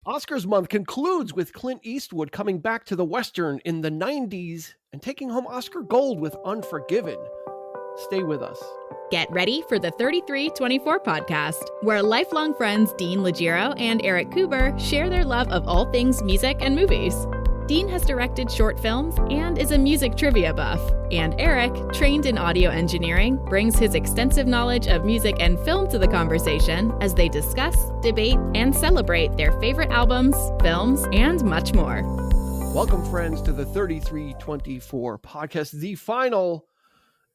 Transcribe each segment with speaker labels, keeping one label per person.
Speaker 1: Oscars month concludes with Clint Eastwood coming back to the Western in the 90s and taking home Oscar gold with Unforgiven. Stay with us.
Speaker 2: Get ready for the 3324 podcast, where lifelong friends Dean Legiro and Eric Kuber share their love of all things music and movies. Dean has directed short films and is a music trivia buff. And Eric, trained in audio engineering, brings his extensive knowledge of music and film to the conversation as they discuss, debate, and celebrate their favorite albums, films, and much more.
Speaker 1: Welcome, friends, to the 3324 podcast, the final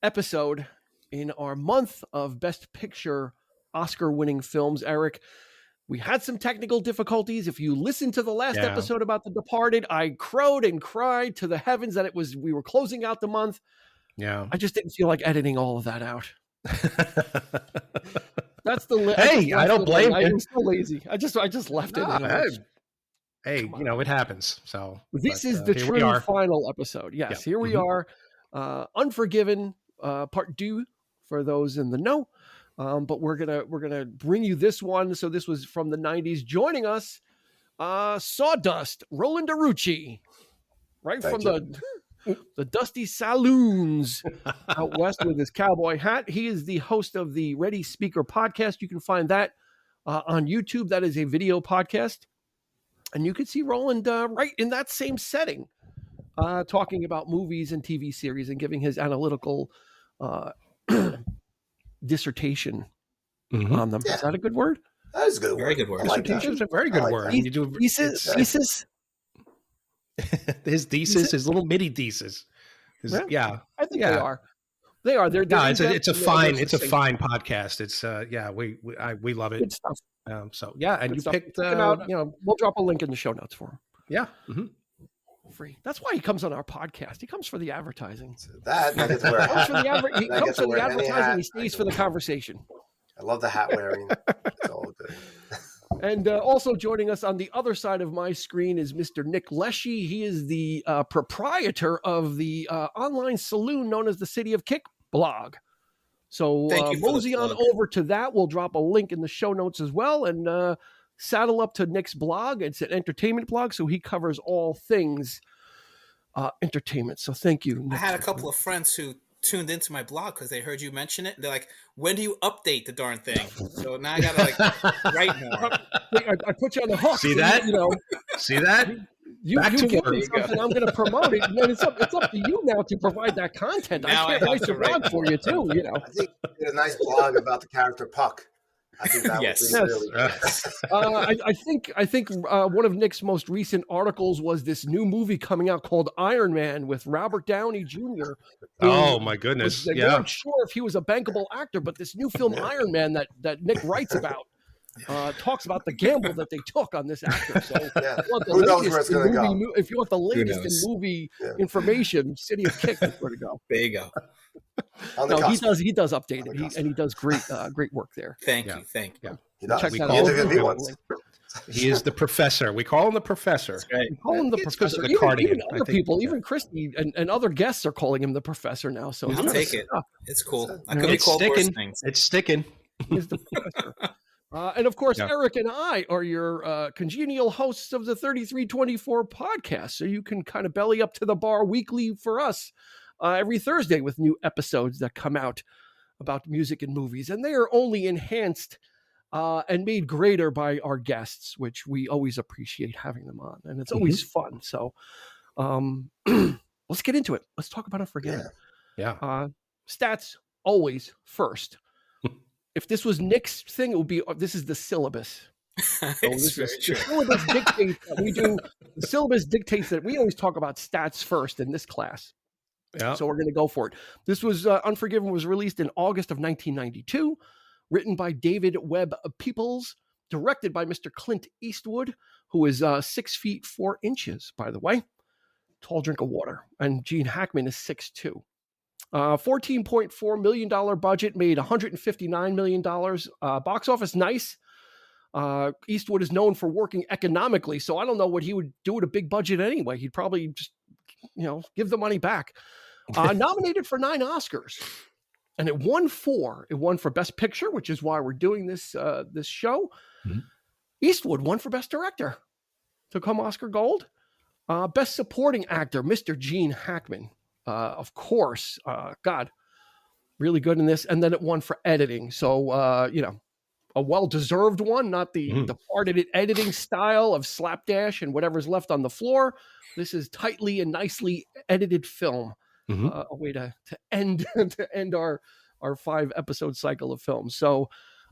Speaker 1: episode in our month of Best Picture Oscar-winning films. Eric, we had some technical difficulties. If you listened to the last episode about The Departed, I crowed and cried to the heavens that we were closing out the month.
Speaker 3: Yeah.
Speaker 1: I just didn't feel like editing all of that out. That's the
Speaker 3: Hey, I don't blame you.
Speaker 1: I'm so lazy. I just left it.
Speaker 3: Hey, it happens. So
Speaker 1: this is the true final episode. Yes, here we are. Unforgiven, part 2 for those in the know. But we're gonna bring you this one. So this was from the 90s. Joining us, Sawdust, Roland Uruci, from the dusty saloons out west with his cowboy hat. He is the host of the Ready Speaker podcast. You can find that on YouTube. That is a video podcast, and you can see Roland right in that same setting, talking about movies and TV series and giving his analytical dissertation on them. Is that a good word?
Speaker 4: That is a good
Speaker 5: Very good word.
Speaker 3: Dissertation is a very good word.
Speaker 1: Thesis?
Speaker 3: His thesis, his little mini thesis.
Speaker 1: I think they are. They are. They're
Speaker 3: it's a fine podcast. It's we love it.
Speaker 1: Good stuff.
Speaker 3: And good you stuff. Picked
Speaker 1: check it out. We'll drop a link in the show notes for him.
Speaker 3: Yeah.
Speaker 1: Free. That's why he comes on our podcast. He comes for the advertising.
Speaker 4: He comes for the
Speaker 1: advertising. He stays for the conversation.
Speaker 4: I love the hat wearing. It's all good.
Speaker 1: And also joining us on the other side of my screen is Mr. Nick Leshi. He is the proprietor of the online saloon known as the City of Kick blog. So mosey on over to that. We'll drop a link in the show notes as well. And saddle up to Nick's blog. It's an entertainment blog, so he covers all things entertainment. So thank you, Nick.
Speaker 5: I had a couple of friends who tuned into my blog because they heard you mention it. They're like, when do you update the darn thing? So now I gotta write more.
Speaker 1: I put you on the hook.
Speaker 3: See that? See that?
Speaker 1: You give me something, I'm going to promote it, and then it's up to you now to provide that content.
Speaker 5: Now
Speaker 1: I can't write your blog for you too.
Speaker 4: I think you did a nice blog about the character Puck. I think that
Speaker 1: I think one of Nick's most recent articles was this new movie coming out called Iron Man with Robert Downey Jr.
Speaker 3: Oh my goodness!
Speaker 1: They weren't sure if he was a bankable actor, but this new film Iron Man that Nick writes about talks about the gamble that they took on this actor. So
Speaker 4: who knows where it's going to go?
Speaker 1: If you want the latest in movie information, City of Kick is where to go.
Speaker 5: There you go.
Speaker 1: He does update it, and he does great work there.
Speaker 5: Thank you.
Speaker 4: He does.
Speaker 1: Check that out.
Speaker 3: He is the professor. We call him the professor.
Speaker 5: Right.
Speaker 1: We call him the professor. Even other people, even Christy and other guests are calling him the professor now. So
Speaker 5: I'll take it. It's cool. I could be called worse things.
Speaker 3: It's sticking.
Speaker 1: He's the professor. And of course, Eric and I are your congenial hosts of the 3324 podcast. So you can kind of belly up to the bar weekly for us every Thursday with new episodes that come out about music and movies. And they are only enhanced and made greater by our guests, which we always appreciate having them on. And it's always fun. So let's get into it. Let's talk about Unforgiven.
Speaker 3: Yeah.
Speaker 1: Stats always first. If this was Nick's thing, it would be, this is the syllabus. So the syllabus dictates that we do. The syllabus dictates that we always talk about stats first in this class.
Speaker 3: Yeah.
Speaker 1: So we're going to go for it. This was Unforgiven was released in August of 1992, written by David Webb Peoples, directed by Mr. Clint Eastwood, who is 6 feet 4 inches, by the way. Tall drink of water. And Gene Hackman is 6'2". $14.4 million budget, made $159 million. Box office, nice. Eastwood is known for working economically, so I don't know what he would do with a big budget anyway. He'd probably just, give the money back. Nominated for 9 Oscars, and it won 4. It won for Best Picture, which is why we're doing this show. Mm-hmm. Eastwood won for Best Director. took home Oscar Gold. Best Supporting Actor, Mr. Gene Hackman. Of course, God, really good in this. And then it won for editing. So, a well-deserved one, not the departed editing style of slapdash and whatever's left on the floor. This is tightly and nicely edited film. A way to end our 5-episode cycle of films. So,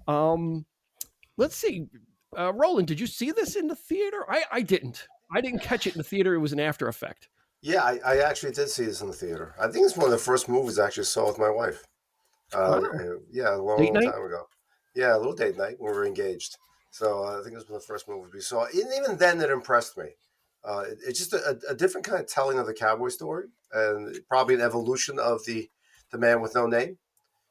Speaker 1: let's see. Roland, did you see this in the theater? I didn't. I didn't catch it in the theater. It was an after effect.
Speaker 4: Yeah, I actually did see this in the theater. I think it's one of the first movies I actually saw with my wife. Yeah, a long time ago. Yeah, a little date night when we were engaged. So I think it was one of the first movies we saw. And even then, it impressed me. It's just a different kind of telling of the cowboy story, and probably an evolution of the Man with No Name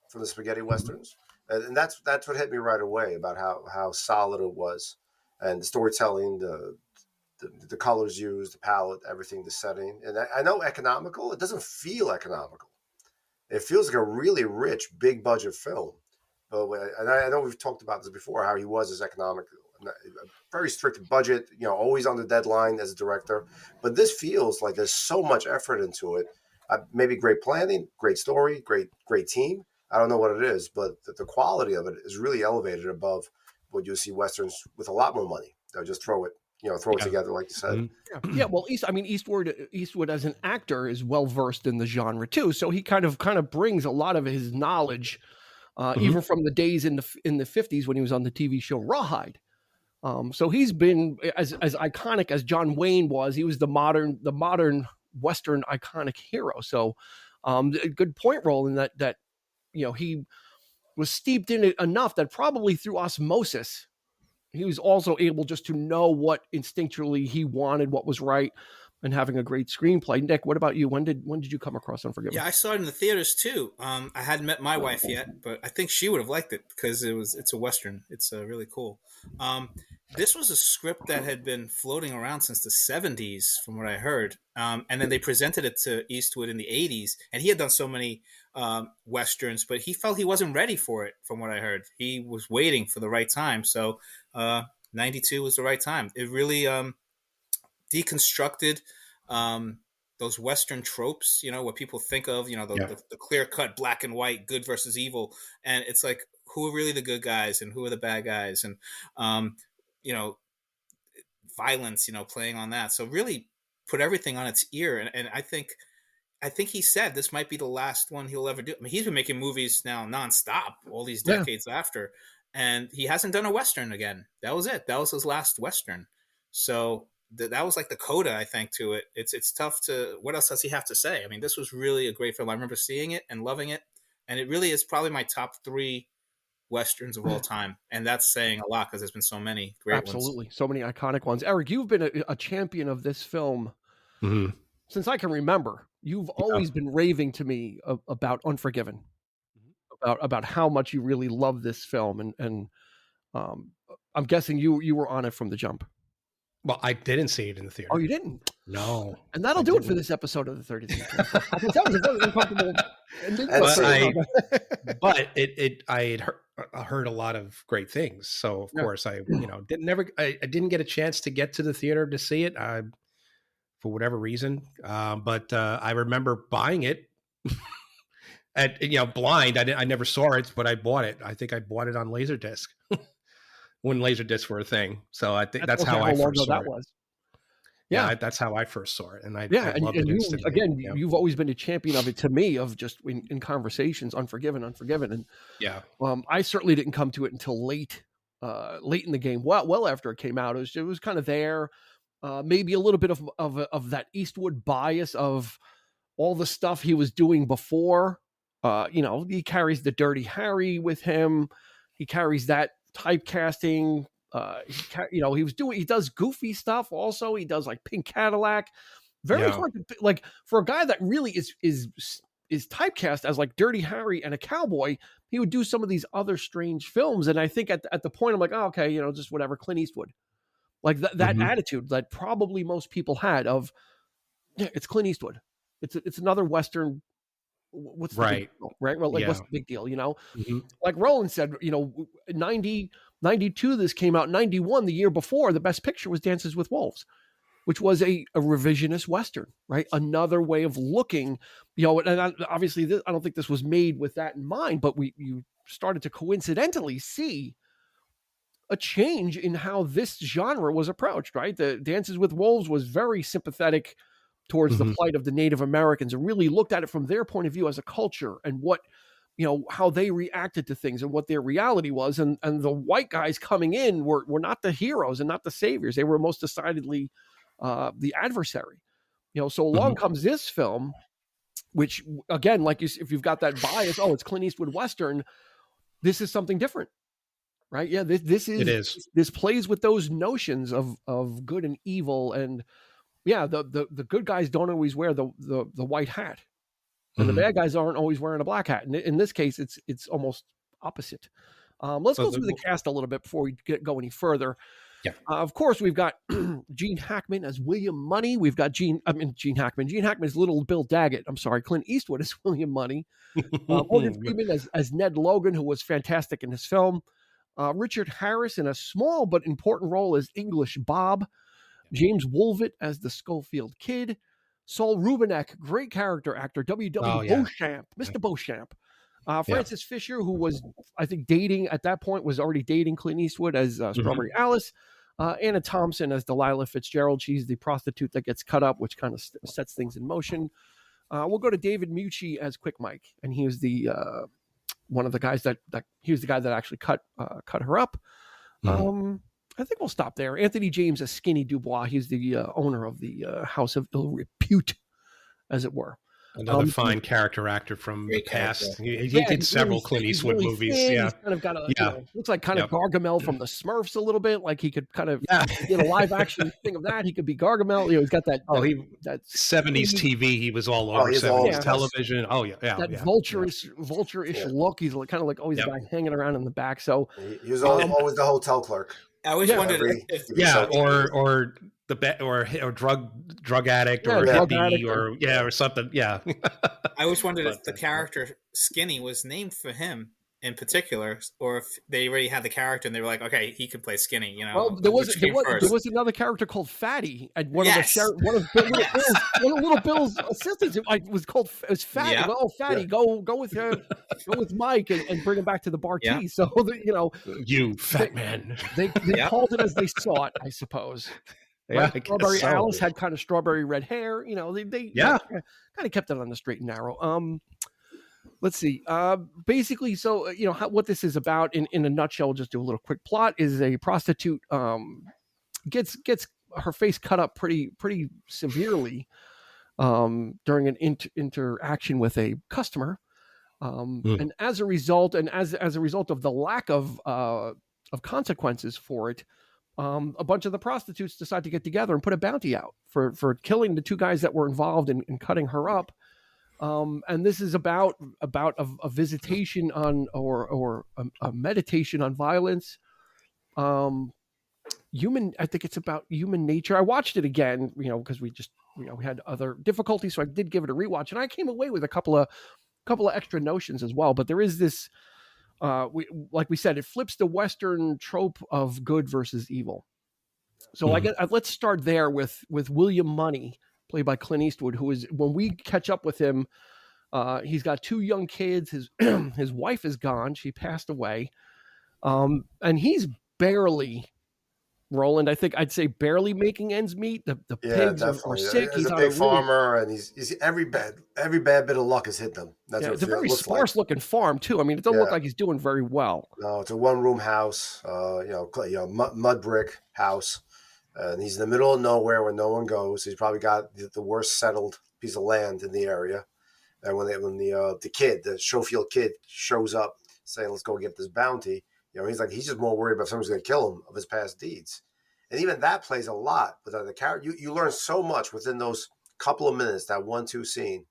Speaker 4: from the spaghetti westerns. And that's what hit me right away about how solid it was, and the storytelling, the colors used, the palette, everything, the setting. And I know economical. It doesn't feel economical. It feels like a really rich, big budget film. But and I know we've talked about this before, how he was as economic, a very strict budget, always on the deadline as a director. But this feels like there's so much effort into it. Maybe great planning, great story, great team. I don't know what it is, but the quality of it is really elevated above what you see westerns with a lot more money. They'll just throw it together, like you said.
Speaker 1: Yeah. Well, Eastwood as an actor is well versed in the genre too, so he kind of brings a lot of his knowledge, even from the days in the 50s when he was on the TV show Rawhide. So he's been as iconic as John Wayne was. He was the modern Western iconic hero. So, good point, Roland. That he was steeped in it enough that probably through osmosis, he was also able just to know what instinctually he wanted, what was right, and having a great screenplay. Nick, what about you? When did you come across Unforgiven?
Speaker 5: Yeah, I saw it in the theaters too. I hadn't met my wife yet, but I think she would have liked it because it's a Western. It's really cool. This was a script that had been floating around since the 70s, from what I heard. And then they presented it to Eastwood in the 80s, and he had done so many Westerns, but he felt he wasn't ready for it, from what I heard. He was waiting for the right time. So 92 was the right time. It really deconstructed those Western tropes, what people think of, the clear-cut black and white, good versus evil. And it's like, who are really the good guys and who are the bad guys? And, violence, playing on that. So really put everything on its ear. And I think he said this might be the last one he'll ever do. I mean, he's been making movies now nonstop all these decades after, and he hasn't done a Western again. That was it. That was his last Western. So that was like the coda, I think, to it. It's tough to, what else does he have to say? I mean, this was really a great film. I remember seeing it and loving it. And it really is probably my top 3 Westerns of all time. And that's saying a lot because there's been so many great ones.
Speaker 1: Absolutely. So many iconic ones. Eric, you've been a champion of this film since I can remember. You've always been raving to me about Unforgiven, about how much you really love this film. And I'm guessing you were on it from the jump.
Speaker 3: Well, I didn't see it in the theater.
Speaker 1: Oh, you didn't?
Speaker 3: No.
Speaker 1: And that'll do it for this episode of the 33. That was a very uncomfortable
Speaker 3: but I had heard a lot of great things. So of course I didn't get a chance to get to the theater to see it for whatever reason. But I remember buying it at blind. I never saw it, but I bought it. I think I bought it on Laserdisc. When Laserdiscs were a thing. So I think that's how I first saw it. Yeah, that's how I first saw it. And I loved it instantly.
Speaker 1: You've always been a champion of it to me, of just in conversations, Unforgiven. And I certainly didn't come to it until late in the game. Well after it came out. It was kind of there. Maybe a little bit of that Eastwood bias of all the stuff he was doing before. He carries the Dirty Harry with him. He carries that typecasting. He does goofy stuff also. He does like Pink Cadillac. Very hard to, like, for a guy that really is typecast as like Dirty Harry and a cowboy, he would do some of these other strange films. And I think at the point I'm like, oh, okay, just whatever, Clint Eastwood. Like that attitude that probably most people had of, it's Clint Eastwood. It's another Western. What's the big deal, right? Well, like, what's the big deal? Like Roland said, 90 92, this came out. 91, the year before, the best picture was Dances with Wolves, which was a revisionist Western, right? Another way of looking, and obviously I don't think this was made with that in mind, but you started to coincidentally see a change in how this genre was approached, right? The Dances with Wolves was very sympathetic towards the plight of the Native Americans and really looked at it from their point of view as a culture and what, how they reacted to things and what their reality was. And the white guys coming in were not the heroes and not the saviors. They were most decidedly the adversary. So along comes this film, which again, if you've got that bias, it's Clint Eastwood Western, this is something different. Right. Yeah. This plays with those notions of good and evil. And yeah, the good guys don't always wear the white hat, and the bad guys aren't always wearing a black hat. And in this case, it's almost opposite. Let's go through the cast a little bit before we go any further.
Speaker 3: Yeah.
Speaker 1: Of course, we've got Gene Hackman as William Money. We've got Gene Hackman. Gene Hackman is little Bill Daggett. I'm sorry. Clint Eastwood is William Money. Morgan Freeman as Ned Logan, who was fantastic in this film. Richard Harris in a small but important role as English Bob. James Woolvett as the Schofield Kid. Saul Rubinek, great character actor. W.W. Beauchamp, Mr. Beauchamp. Francis Fisher, who was, I think, was already dating Clint Eastwood as Strawberry Alice. Anna Thompson as Delilah Fitzgerald. She's the prostitute that gets cut up, which kind of sets things in motion. We'll go to David Mucci as Quick Mike, and he was the one of the guys that he was the guy that actually cut her up. I think we'll stop there. Anthony James as Skinny Dubois. He's the owner of the House of Ill Repute, as it were.
Speaker 3: Another fine character actor from the past. He did several Clint Eastwood movies.
Speaker 1: Thin. Yeah, he's kind of got looks like kind of Gargamel from the Smurfs a little bit. Like he could kind of get a live action thing of that. He could be Gargamel. He's got that. That
Speaker 3: 70s TV. He was all over 70s television. That
Speaker 1: vulture-ish look. He's kind of like always a guy hanging around in the back. So
Speaker 4: he was always the hotel clerk.
Speaker 5: I always wondered
Speaker 3: or drug addict or hippie or something. Yeah.
Speaker 5: I always wondered if the character Skinny was named for him in particular, or if they already had the character and they were like, okay, he could play Skinny.
Speaker 1: Well, there was another character called Fatty, and one of Little Bill's assistants was Fatty. Yeah. Well, Fatty, go with Mike and bring him back to the bar tea. So
Speaker 3: you fat man.
Speaker 1: They called it as they saw it, I suppose.
Speaker 3: Yeah,
Speaker 1: Strawberry Alice had kind of strawberry red hair. They kind of kept it on the straight and narrow. Let's see. Basically, so what this is about in a nutshell. We'll just do a little quick plot. Is a prostitute gets her face cut up pretty severely during an interaction with a customer, and as a result of the lack of consequences for it. A bunch of the prostitutes decide to get together and put a bounty out for killing the two guys that were involved in cutting her up. And this is about a visitation on or a meditation on violence. I think it's about human nature. I watched it again, because we had other difficulties, so I did give it a rewatch, and I came away with a couple of extra notions as well. But there is this. Like we said, it flips the Western trope of good versus evil. So let's start there with William Money, played by Clint Eastwood, who is, when we catch up with him, he's got two young kids. His wife is gone. She passed away. And he's barely, Roland, I think I'd say barely making ends meet. The pigs are sick.
Speaker 4: He's a big farmer, and he's every bad bit of luck has hit them. That's what
Speaker 1: it's a very sparse looking farm too. I mean, it doesn't look like he's doing very well.
Speaker 4: No, it's a one-room house, mud brick house, and he's in the middle of nowhere where no one goes. He's probably got the worst settled piece of land in the area. And when the Schofield kid shows up saying, "Let's go get this bounty," he's just more worried about if someone's going to kill him of his past deeds. And even that plays a lot with the character. You learn so much within those couple of minutes, that 1-2 scene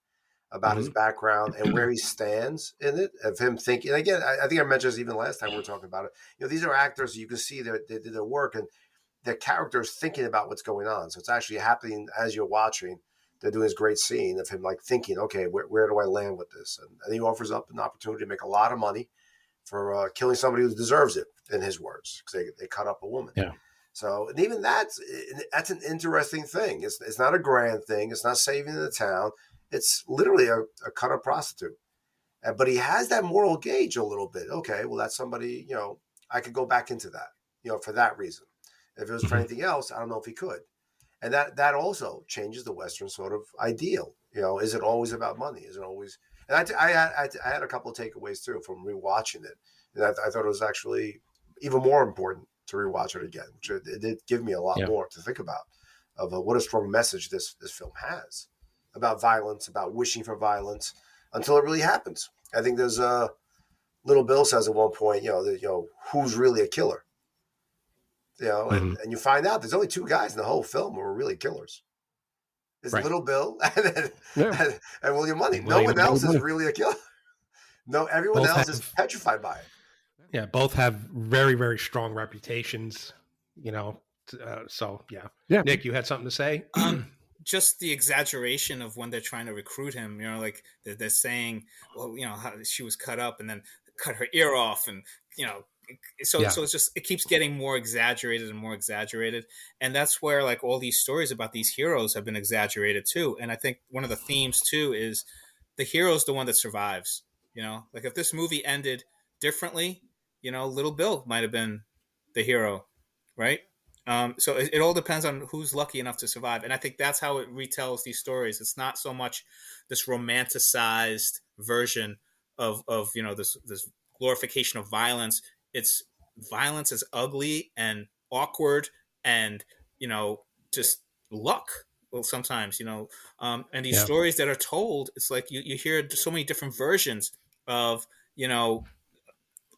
Speaker 4: about his background and where he stands in it, of him thinking. And again, I think I mentioned this even last time we were talking about it. These are actors, you can see they did their work, and their characters thinking about what's going on. So it's actually happening as you're watching. They're doing this great scene of him thinking, okay, where do I land with this? And he offers up an opportunity to make a lot of money for killing somebody who deserves it, in his words, because they cut up a woman.
Speaker 3: Yeah.
Speaker 4: So, and even that's an interesting thing. It's not a grand thing. It's not saving the town. It's literally a cut up prostitute. But he has that moral gauge a little bit. Okay, well, that's somebody, I could go back into that, for that reason. If it was for anything else, I don't know if he could. And that also changes the Western sort of ideal. Is it always about money? Is it always? And I had a couple of takeaways too from rewatching it, and I thought it was actually even more important to rewatch it again, which it did give me a lot more to think about of what a strong message this film has about violence, about wishing for violence until it really happens. I think there's Little Bill says at one point, who's really a killer? And you find out there's only two guys in the whole film who are really killers. It's Little Bill and William Money. No one else is really a killer. No, everyone else is petrified by it.
Speaker 3: Yeah, both have very, very strong reputations, so yeah. Nick, you had something to say?
Speaker 5: Just the exaggeration of when they're trying to recruit him, like they're saying, well, how she was cut up and then cut her ear off, and so it's just, it keeps getting more exaggerated and more exaggerated, and that's where like all these stories about these heroes have been exaggerated too. And I think one of the themes too is the hero's the one that survives. Like if this movie ended differently, Little Bill might have been the hero, right? So it all depends on who's lucky enough to survive. And I think that's how it retells these stories. It's not so much this romanticized version of this glorification of violence. It's violence is ugly and awkward and, just luck. Well, sometimes, and these stories that are told, it's like you hear so many different versions of,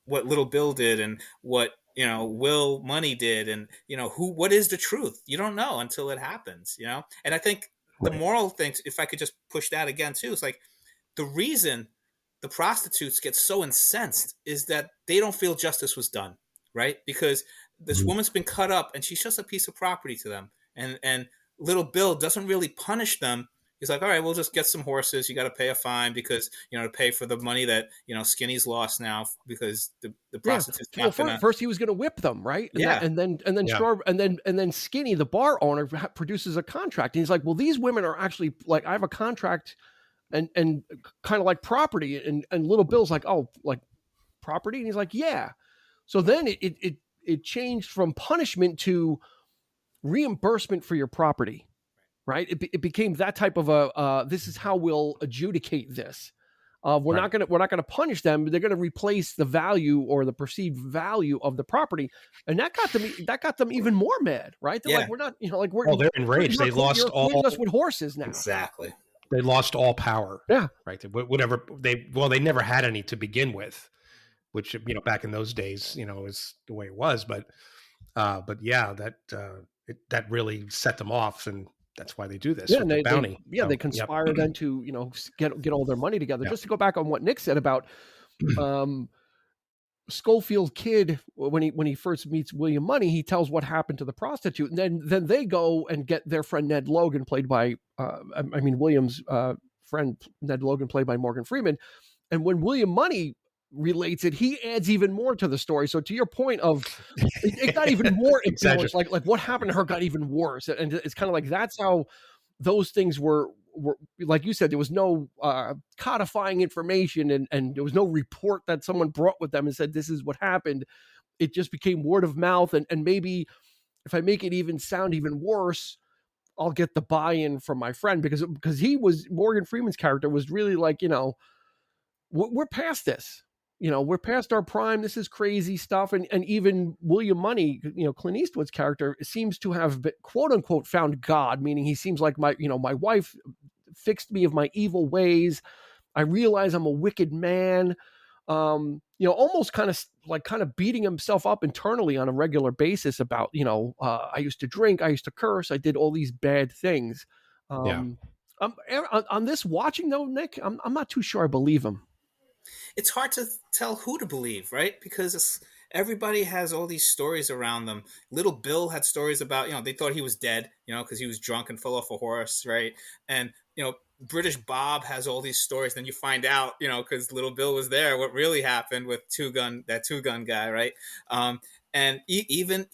Speaker 5: what Little Bill did and what, Will Money did, and what is the truth? You don't know until it happens, And I think the moral thing, if I could just push that again too, is like the reason the prostitutes get so incensed is that they don't feel justice was done, right? Because this woman's been cut up and she's just a piece of property to them, and Little Bill doesn't really punish them. He's like, all right, we'll just get some horses. You got to pay a fine because, to pay for the money that, Skinny's lost now because the prostitutes.
Speaker 1: Well, first he was going to whip them, right? And then Skinny, the bar owner, produces a contract. And he's like, well, these women are actually like, I have a contract and kind of like property. And Little Bill's like, oh, like property? And he's like, yeah. So then it changed from punishment to reimbursement for your property. Right. It became that type of this is how we'll adjudicate this. We're not gonna punish them. They're gonna replace the value or the perceived value of the property, and that got them even more mad. Right? They're like, we're not,
Speaker 3: they're enraged. They lost all
Speaker 1: us with horses now.
Speaker 5: Exactly.
Speaker 3: They lost all power.
Speaker 1: Yeah.
Speaker 3: Right. Whatever they never had any to begin with, which back in those days is the way it was. But yeah, that really set them off, and that's why they do this.
Speaker 1: Yeah, and bounty. They conspire then to get all their money together. Just to go back on what Nick said about Schofield Kid, when he first meets William Money, he tells what happened to the prostitute, and then they go and get their friend Ned Logan, played by William's friend Ned Logan, played by Morgan Freeman. And when William Money relates it, he adds even more to the story. So to your point of it got even more like what happened to her got even worse, and it's kind of like that's how those things were like you said, there was no codifying information and there was no report that someone brought with them and said this is what happened. It just became word of mouth, and maybe if I make it even sound even worse, I'll get the buy-in from my friend, because Morgan Freeman's character was really like, we're past this. We're past our prime. This is crazy stuff. And even William Money, Clint Eastwood's character, seems to have been, quote unquote, found God, meaning he seems like my wife fixed me of my evil ways. I realize I'm a wicked man. Almost kind of beating himself up internally on a regular basis about, I used to drink, I used to curse, I did all these bad things. On this watching though, Nick, I'm not too sure I believe him.
Speaker 5: It's hard to tell who to believe, right? Because everybody has all these stories around them. Little Bill had stories about, they thought he was dead, because he was drunk and fell off a horse, right? And, British Bob has all these stories. Then you find out, because Little Bill was there, what really happened with that two gun guy, right? And even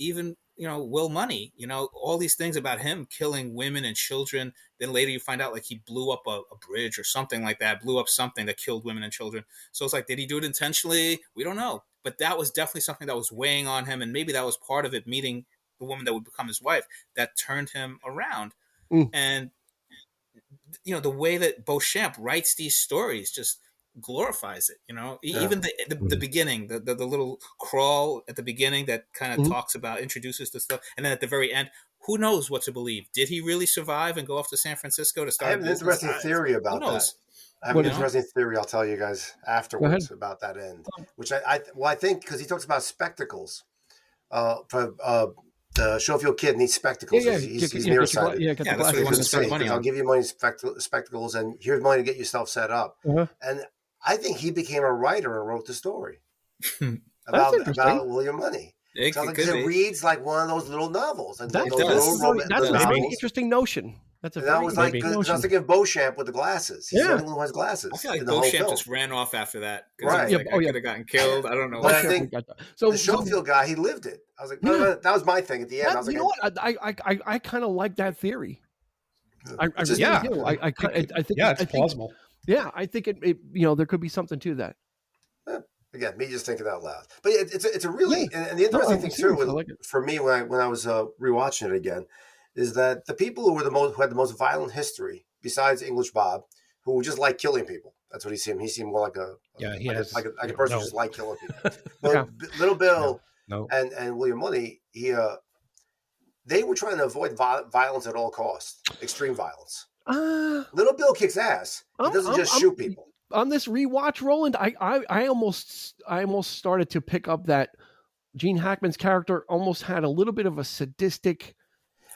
Speaker 5: Will Money, all these things about him killing women and children. Then later you find out like he blew up a bridge or something like that, blew up something that killed women and children. So it's like, did he do it intentionally? We don't know. But that was definitely something that was weighing on him, and maybe that was part of it, meeting the woman that would become his wife, that turned him around. And the way that Beauchamp writes these stories just glorifies it. Even the beginning, the little crawl at the beginning that kind of talks about, introduces the stuff, and then at the very end, who knows what to believe? Did he really survive and go off to San Francisco to start?
Speaker 4: I have an interesting theory about that. I have an interesting theory I'll tell you guys afterwards about that end, which I think, because he talks about spectacles. For the Schofield kid needs spectacles. He's nearsighted.
Speaker 5: That's what he wants to spend money on.
Speaker 4: I'll give you money spectacles, and here's money to get yourself set up. And I think he became a writer and wrote the story about William Money. It reads like one of those little novels. And
Speaker 1: that's a very interesting notion. That's a very
Speaker 4: interesting notion. I was thinking of Beauchamp with the glasses. He's the only one who has glasses.
Speaker 5: I feel like Beauchamp just ran off after that. Right. I could have gotten killed. I don't know.
Speaker 4: But I think the Schofield guy, he lived it. I was like, no, that was my thing at the end. I was like,
Speaker 1: you know what? I kind of like that theory. I really do. I think
Speaker 3: it's plausible.
Speaker 1: I think it there could be something to that.
Speaker 4: Again, me just thinking out loud. But it's a really and the interesting thing too for me when I was rewatching it again is that the people who had the most violent history besides English Bob, who just like killing people. That's what he seemed. He seemed more like a person who just like killing people. But Little Bill and William Money, they were trying to avoid violence at all costs, extreme violence. Little Bill kicks ass. He doesn't just shoot people.
Speaker 1: On this rewatch, Roland, I almost started to pick up that Gene Hackman's character almost had a little bit of a sadistic.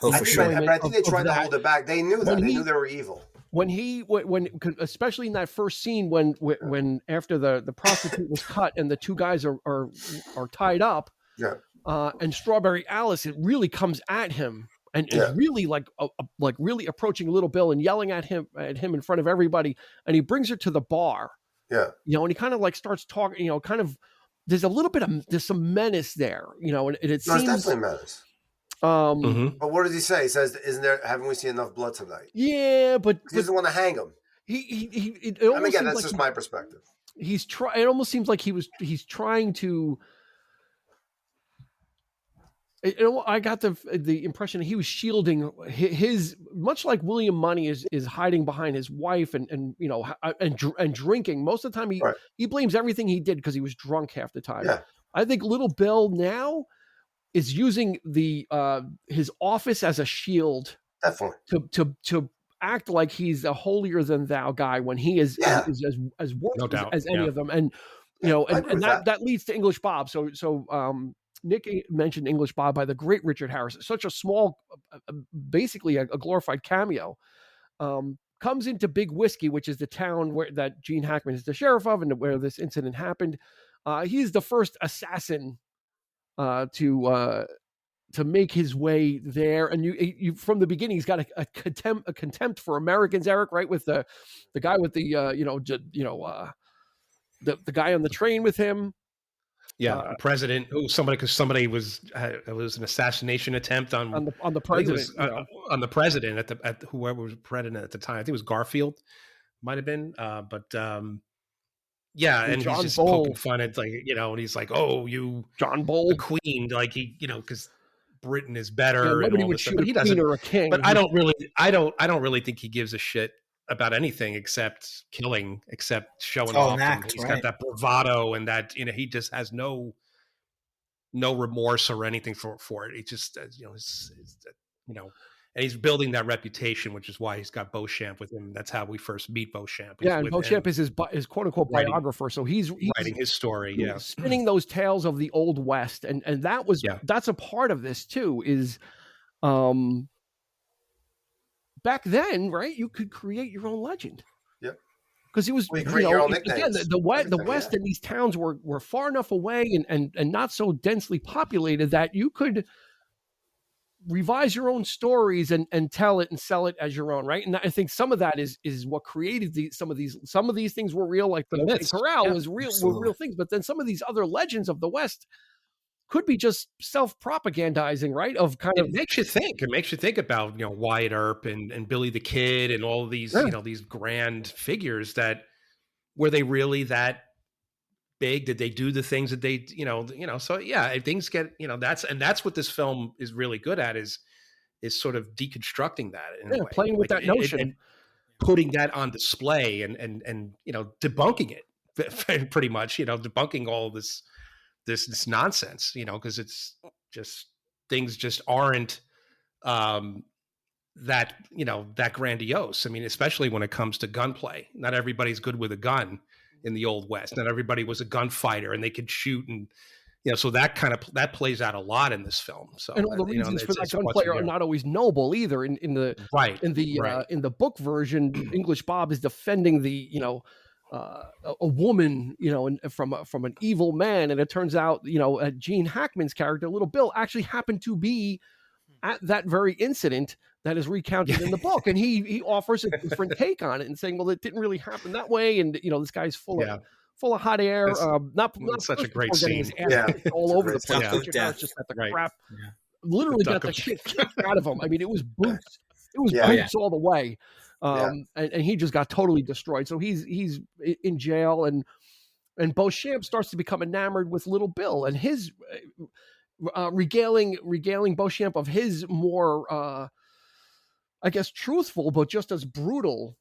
Speaker 4: But I think they tried to hold it back. They knew that. They knew they were evil.
Speaker 1: When especially in that first scene when after the prostitute was cut and the two guys are tied up, and Strawberry Alice, it really comes at him and is really like really approaching Little Bill and yelling at him in front of everybody, and he brings her to the bar. And he kind of like starts talking. Kind of there's a little bit of there's some menace there. And it seems
Speaker 4: definitely menace. But what does he say? He says, haven't we seen enough blood tonight?
Speaker 1: Yeah, but
Speaker 4: he doesn't want to hang him. That's just my perspective.
Speaker 1: It almost seems like he's trying to. I got the impression he was shielding his, much like William Money is hiding behind his wife and drinking. Most of the time he blames everything he did because he was drunk half the time. I think Little Bill now is using his office as a shield,
Speaker 4: definitely,
Speaker 1: to act like he's a holier than thou guy when he is as worse as any of them, and that leads to English Bob. So Nick mentioned English Bob by the great Richard Harris. Such a small, basically a glorified cameo. Comes into Big Whiskey, which is the town that Gene Hackman is the sheriff of, and where this incident happened. He's the first assassin to make his way there, and you from the beginning he's got a contempt for Americans, Eric, right? With the guy with the guy on the train with him.
Speaker 3: President. Somebody was it was an assassination attempt on the president. On the president at whoever was president at the time. I think it was Garfield, might have been. And
Speaker 1: John
Speaker 3: he's just
Speaker 1: Bull.
Speaker 3: poking fun at and he's like, "Oh, you
Speaker 1: John Bull,
Speaker 3: the queen," like because Britain is better.
Speaker 1: Nobody would shoot a queen or a king.
Speaker 3: But I don't really think he gives a shit about anything except killing, except showing off. He's got that bravado and that he just has no remorse or anything for it. He just and he's building that reputation, which is why he's got Beauchamp with him. That's how we first meet Beauchamp.
Speaker 1: And Beauchamp is his quote unquote biographer. So he's
Speaker 3: writing his story.
Speaker 1: Spinning those tales of the Old West, and that's a part of this too. Is back then, right? You could create your own legend.
Speaker 4: Yep.
Speaker 1: Because it was
Speaker 4: your own nicknames.
Speaker 1: Again, the West and these towns were far enough away and not so densely populated that you could revise your own stories and tell it and sell it as your own, right? And I think some of that is what created some of these things were real, like the myths. Corral was real, were real things, but then some of these other legends of the West could be just self-propagandizing, right? Of kind of
Speaker 3: makes you think. It makes you think about, Wyatt Earp and Billy the Kid and all of these, these grand figures that were they really that big? Did they do the things that they, so yeah, things get, that's what this film is really good at is sort of deconstructing that in a way.
Speaker 1: Playing with that notion
Speaker 3: and putting that on display and debunking it pretty much, debunking all this nonsense, because it's just things just aren't that grandiose. I mean, especially when it comes to gunplay. Not everybody's good with a gun in the Old West. Not everybody was a gunfighter and they could shoot, and so that plays out a lot in this film. So
Speaker 1: and all the reasons for that gunplay are not always noble either. In the book version, English Bob is defending the a woman, from an evil man, and it turns out, Gene Hackman's character, Little Bill, actually happened to be at that very incident that is recounted in the book, and he offers a different take on it and saying, well, it didn't really happen that way, and this guy's full of hot air. Not
Speaker 3: such a great scene.
Speaker 1: All over the place. Just at the crap. Literally got the shit kicked out of him. I mean, it was boots. It was boots all the way. And he just got totally destroyed. So he's in jail, and Beauchamp starts to become enamored with Little Bill, and his regaling Beauchamp of his more, I guess, truthful but just as brutal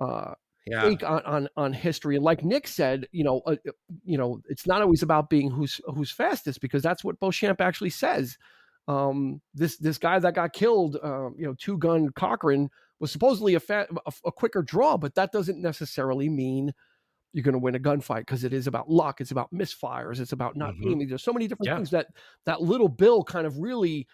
Speaker 1: take on history. And like Nick said, it's not always about being who's fastest, because that's what Beauchamp actually says. This guy that got killed, Two Gun Cochran, was supposedly a quicker draw, but that doesn't necessarily mean you're going to win a gunfight, because it is about luck. It's about misfires. It's about not aiming. There's so many different things that Little Bill kind of really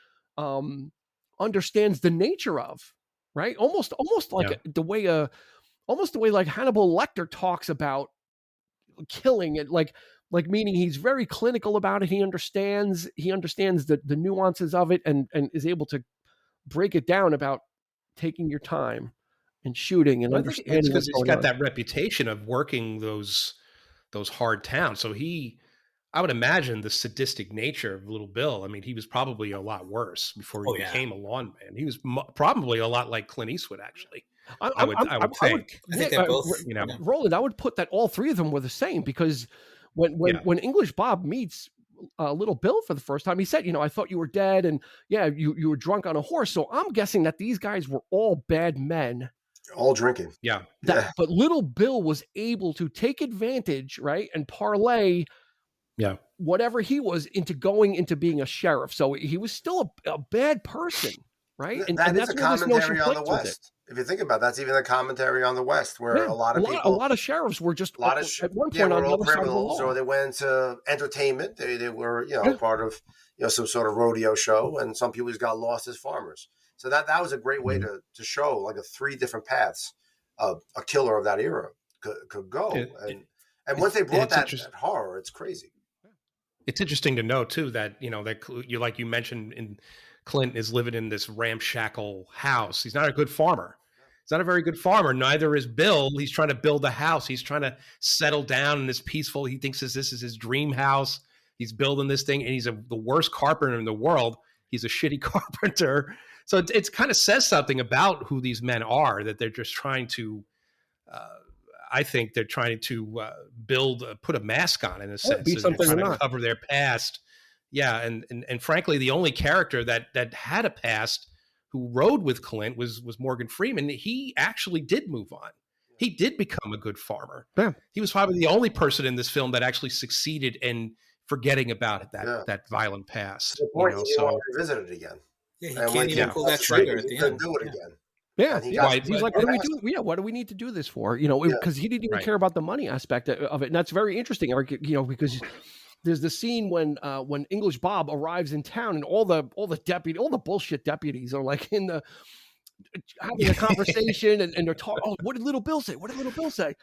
Speaker 1: understands the nature of, right? Almost like the way like Hannibal Lecter talks about killing it, like meaning he's very clinical about it. He understands the nuances of it and is able to break it down about taking your time and shooting and understanding.
Speaker 3: It's because he's got that reputation of working those hard towns. So I would imagine the sadistic nature of Little Bill. I mean, he was probably a lot worse before he became a lawn man. He was probably a lot like Clint Eastwood, actually. I would think.
Speaker 5: I think they're both.
Speaker 1: Roland, I would put that all three of them were the same, because when English Bob meets Little Bill for the first time, he said, I thought you were dead, and you were drunk on a horse. So I'm guessing that these guys were all bad men.
Speaker 4: All drinking.
Speaker 1: But Little Bill was able to take advantage, right, and parlay whatever he was into going into being a sheriff. So he was still a bad person, right? And
Speaker 4: that's a commentary on the West. If you think about it, that's even a commentary on the West, where a lot of sheriffs were just at one point on the other side of the law. So they went into entertainment. They were part of some sort of rodeo show, and some people just got lost as farmers. So that was a great way to show like three different paths a killer of that era could go. And once they brought that horror, it's crazy.
Speaker 3: It's interesting to know too that like you mentioned, Clint is living in this ramshackle house. He's not a good farmer. He's not a very good farmer. Neither is Bill. He's trying to build a house. He's trying to settle down in this peaceful. He thinks this is his dream house. He's building this thing, and he's the worst carpenter in the world. He's a shitty carpenter. So it's kind of says something about who these men are, that they're just trying to. I think they're trying to put a mask on, in a sense, and trying to cover their past. Yeah, and frankly, the only character that had a past who rode with Clint was Morgan Freeman. He actually did move on. He did become a good farmer.
Speaker 1: Yeah.
Speaker 3: He was probably the only person in this film that actually succeeded in forgetting about that violent past.
Speaker 4: The point he didn't want to revisit it again.
Speaker 5: Yeah, he can't even pull that trigger at the end.
Speaker 4: He couldn't do it again.
Speaker 1: Yeah, he's like, what do we do? Yeah, what do we need to do this for? Because he didn't even care about the money aspect of it, and that's very interesting, Eric. Because there's the scene when English Bob arrives in town, and all the bullshit deputies are like in the having a conversation, and they're talking. Oh, what did Little Bill say? What did Little Bill say?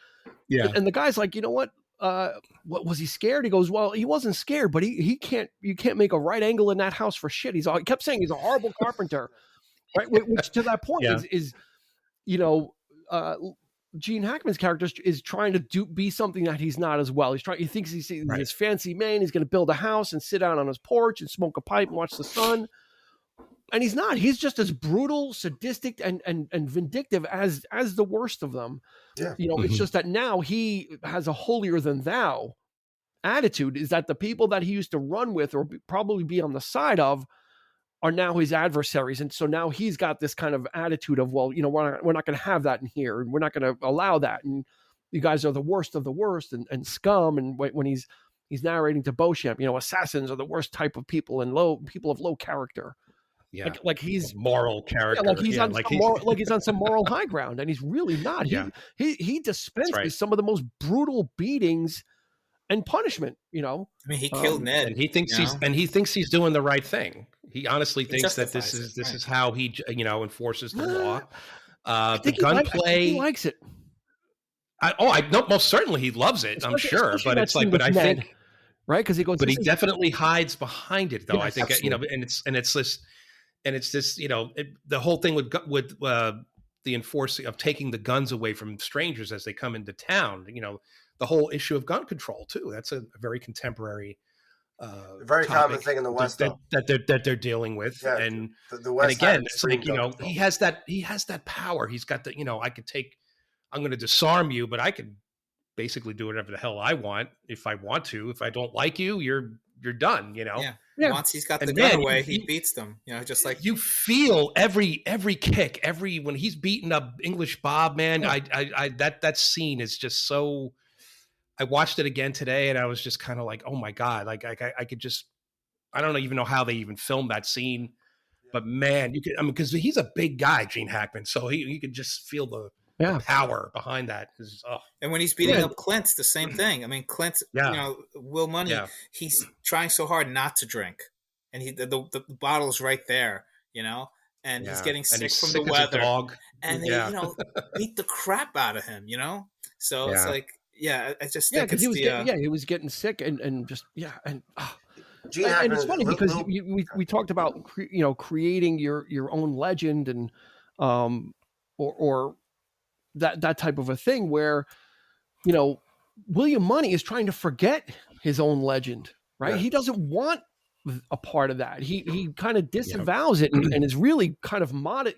Speaker 3: Yeah,
Speaker 1: and the guy's like, you know what? what was he scared? He goes, well, he wasn't scared, but you can't make a right angle in that house for shit. He kept saying he's a horrible carpenter, right? Which to that point is Gene Hackman's character is trying to be something that he's not as well. He thinks he's this fancy man. He's going to build a house and sit out on his porch and smoke a pipe and watch the sun. And he's not. He's just as brutal, sadistic, and vindictive as the worst of them.
Speaker 4: Yeah.
Speaker 1: It's just that now he has a holier than thou attitude. Is that the people that he used to run with or probably be on the side of are now his adversaries. And so now he's got this kind of attitude of, well, we're not going to have that in here, and we're not going to allow that. And you guys are the worst of the worst and scum. And when he's narrating to Beauchamp, assassins are the worst type of people and people of low character.
Speaker 3: Yeah,
Speaker 1: like he's
Speaker 3: moral character.
Speaker 1: Yeah, he's on some moral high ground, and he's really not. He dispenses some of the most brutal beatings and punishment.
Speaker 5: I mean, he killed Ned,
Speaker 3: and he thinks he's doing the right thing. He honestly thinks that this is how he enforces the law. The gunplay,
Speaker 1: he likes it.
Speaker 3: I know, most certainly he loves it. I'm sure, but it's like, but I think
Speaker 1: right because he goes,
Speaker 3: but he definitely hides behind it, though. Yes, I think absolutely. And it's this, the whole thing with the enforcing of taking the guns away from strangers as they come into town. The whole issue of gun control too. That's a very contemporary,
Speaker 4: very common thing in the West
Speaker 3: that they're dealing with. Yeah, and the West. And again, it's like he has that power. He's got the I'm going to disarm you, but I can basically do whatever the hell I want if I want to. If I don't like you, you're done.
Speaker 5: Yeah. Once he's got the gun away, he beats them. just like
Speaker 3: you feel every kick, when he's beating up English Bob, man. I that scene is just so. I watched it again today, and I was just kind of like, oh my god, like I could just, I don't even know how they even filmed that scene, but man, you could, because he's a big guy, Gene Hackman, so you could just feel the power behind that.
Speaker 5: And when he's beating up Clint, the same thing. I mean, Clint, Will Money, he's trying so hard not to drink, and the bottle's right there, and he's getting sick from the weather, and they beat the crap out of him, So it's like, I just think it's
Speaker 1: he was getting sick and just and it's funny because we talked about creating your own legend and or that type of a thing where, William Money is trying to forget his own legend, right? Yeah. He doesn't want a part of that. He kind of disavows it and is really kind of modest,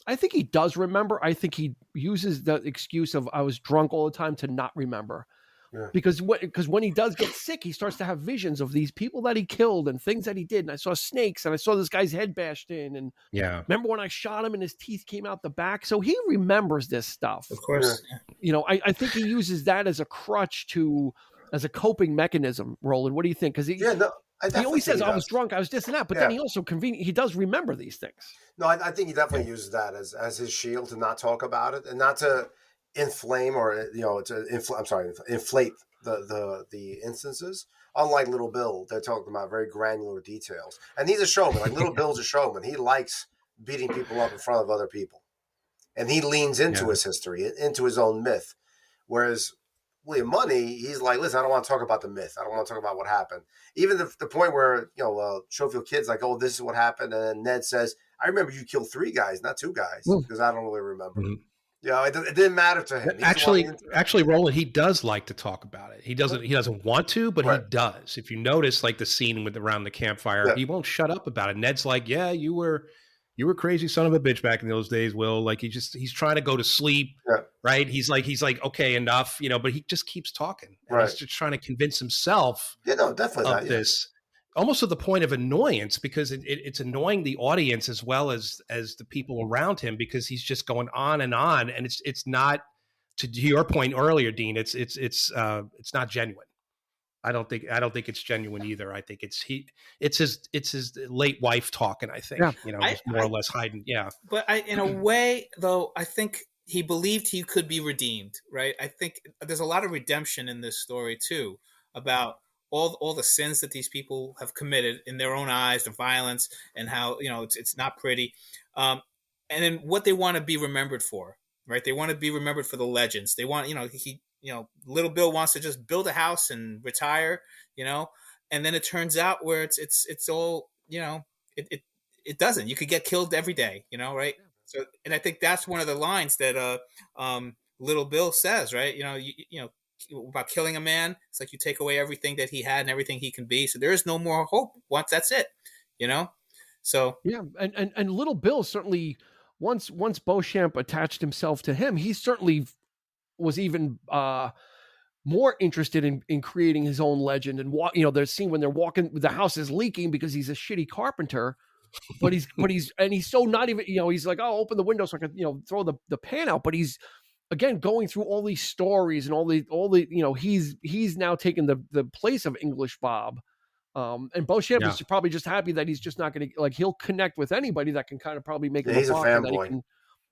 Speaker 1: I think he does remember. I think he uses the excuse of I was drunk all the time to not remember. Yeah. Because when he does get sick, he starts to have visions of these people that he killed and things that he did. And I saw snakes and I saw this guy's head bashed in. And remember when I shot him and his teeth came out the back? So he remembers this stuff.
Speaker 5: Of course.
Speaker 1: I think he uses that as a crutch as a coping mechanism, Roland. What do you think? Because he always says, I was drunk, I was this and that. But then he also he does remember these things.
Speaker 4: No, I think he definitely uses that as his shield to not talk about it and not to inflame or inflate the instances. Unlike Little Bill, they're talking about very granular details, and he's a showman. Like Little Bill's a showman. He likes beating people up in front of other people, and he leans into his history, into his own myth. Whereas William Money, he's like, listen, I don't want to talk about the myth. I don't want to talk about what happened. Even the point where Schofield Kid's like, oh, this is what happened, and then Ned says, I remember you killed 3 guys, not 2 guys, because I don't really remember. Mm-hmm. It didn't matter to him.
Speaker 3: Actually, Roland, he does like to talk about it. He doesn't want to, but he does. If you notice, like the scene around the campfire, he won't shut up about it. Ned's like, yeah, you were crazy son of a bitch back in those days, Will. Like he's trying to go to sleep, right? He's like, okay, enough, but he just keeps talking. And he's just trying to convince himself
Speaker 4: definitely
Speaker 3: of this. Almost to the point of annoyance, because it's annoying the audience as well as the people around him, because he's just going on, and it's not, to your point earlier, Dean. It's not genuine. I don't think it's genuine either. I think it's his late wife talking. I think just more or less hiding. Yeah,
Speaker 5: but in a way, though, I think he believed he could be redeemed. Right. I think there's a lot of redemption in this story too, about all the sins that these people have committed in their own eyes, the violence, and how it's not pretty, and then what they want to be remembered for, right? They want to be remembered for the legends. They want, Little Bill wants to just build a house and retire, and then it turns out where it's all, it doesn't. You could get killed every day, right? So, and I think that's one of the lines that Little Bill says, right? About killing a man. It's like you take away everything that he had and everything he can be. So there is no more hope once that's it, So
Speaker 1: yeah, and Little Bill certainly once Beauchamp attached himself to him, he certainly was even more interested in creating his own legend. And there's scene when they're walking, the house is leaking because he's a shitty carpenter. But he's so not even, he's like, oh, open the window so I can, throw the pan out. But he's, again, going through all these stories and all the, he's now taken the place of English Bob. And Beauchamp is probably just happy that he's just not going to, he'll connect with anybody that can kind of probably make him
Speaker 4: he's a fanboy.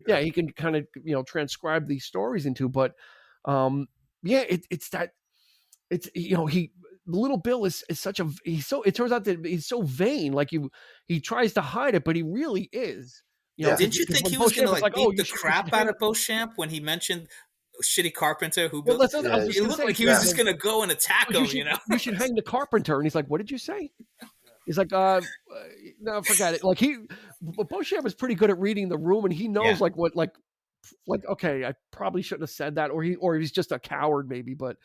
Speaker 1: He can kind of, transcribe these stories into, but Little Bill is such a, it turns out that he's so vain. Like he tries to hide it, but he really is.
Speaker 5: Didn't you think he was going to beat the crap out of Beauchamp when he mentioned shitty carpenter who built? It looked like he was just going to go and attack him.
Speaker 1: You should hang the carpenter, and he's like, "What did you say?" He's like, "No, forget it." Beauchamp is pretty good at reading the room, and he knows okay, I probably shouldn't have said that, or he's just a coward, maybe, but.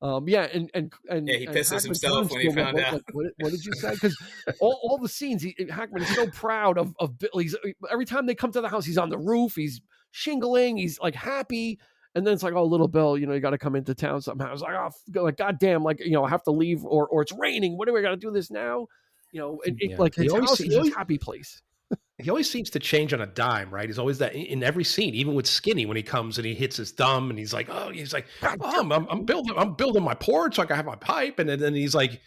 Speaker 5: He pisses himself when he found out.
Speaker 1: What did you say? Because all the scenes, Hackman is so proud of Bill. Every time they come to the house, he's on the roof, he's shingling, he's happy, and then it's like, oh, Little Bill, you got to come into town somehow. I was like, oh, goddamn, I have to leave, or it's raining. What do we got to do this now? His house is a happy place.
Speaker 3: He always seems to change on a dime, right? He's always that in every scene, even with Skinny, when he comes and he hits his thumb and he's like, I'm building my porch, like I have my pipe. And then he's like,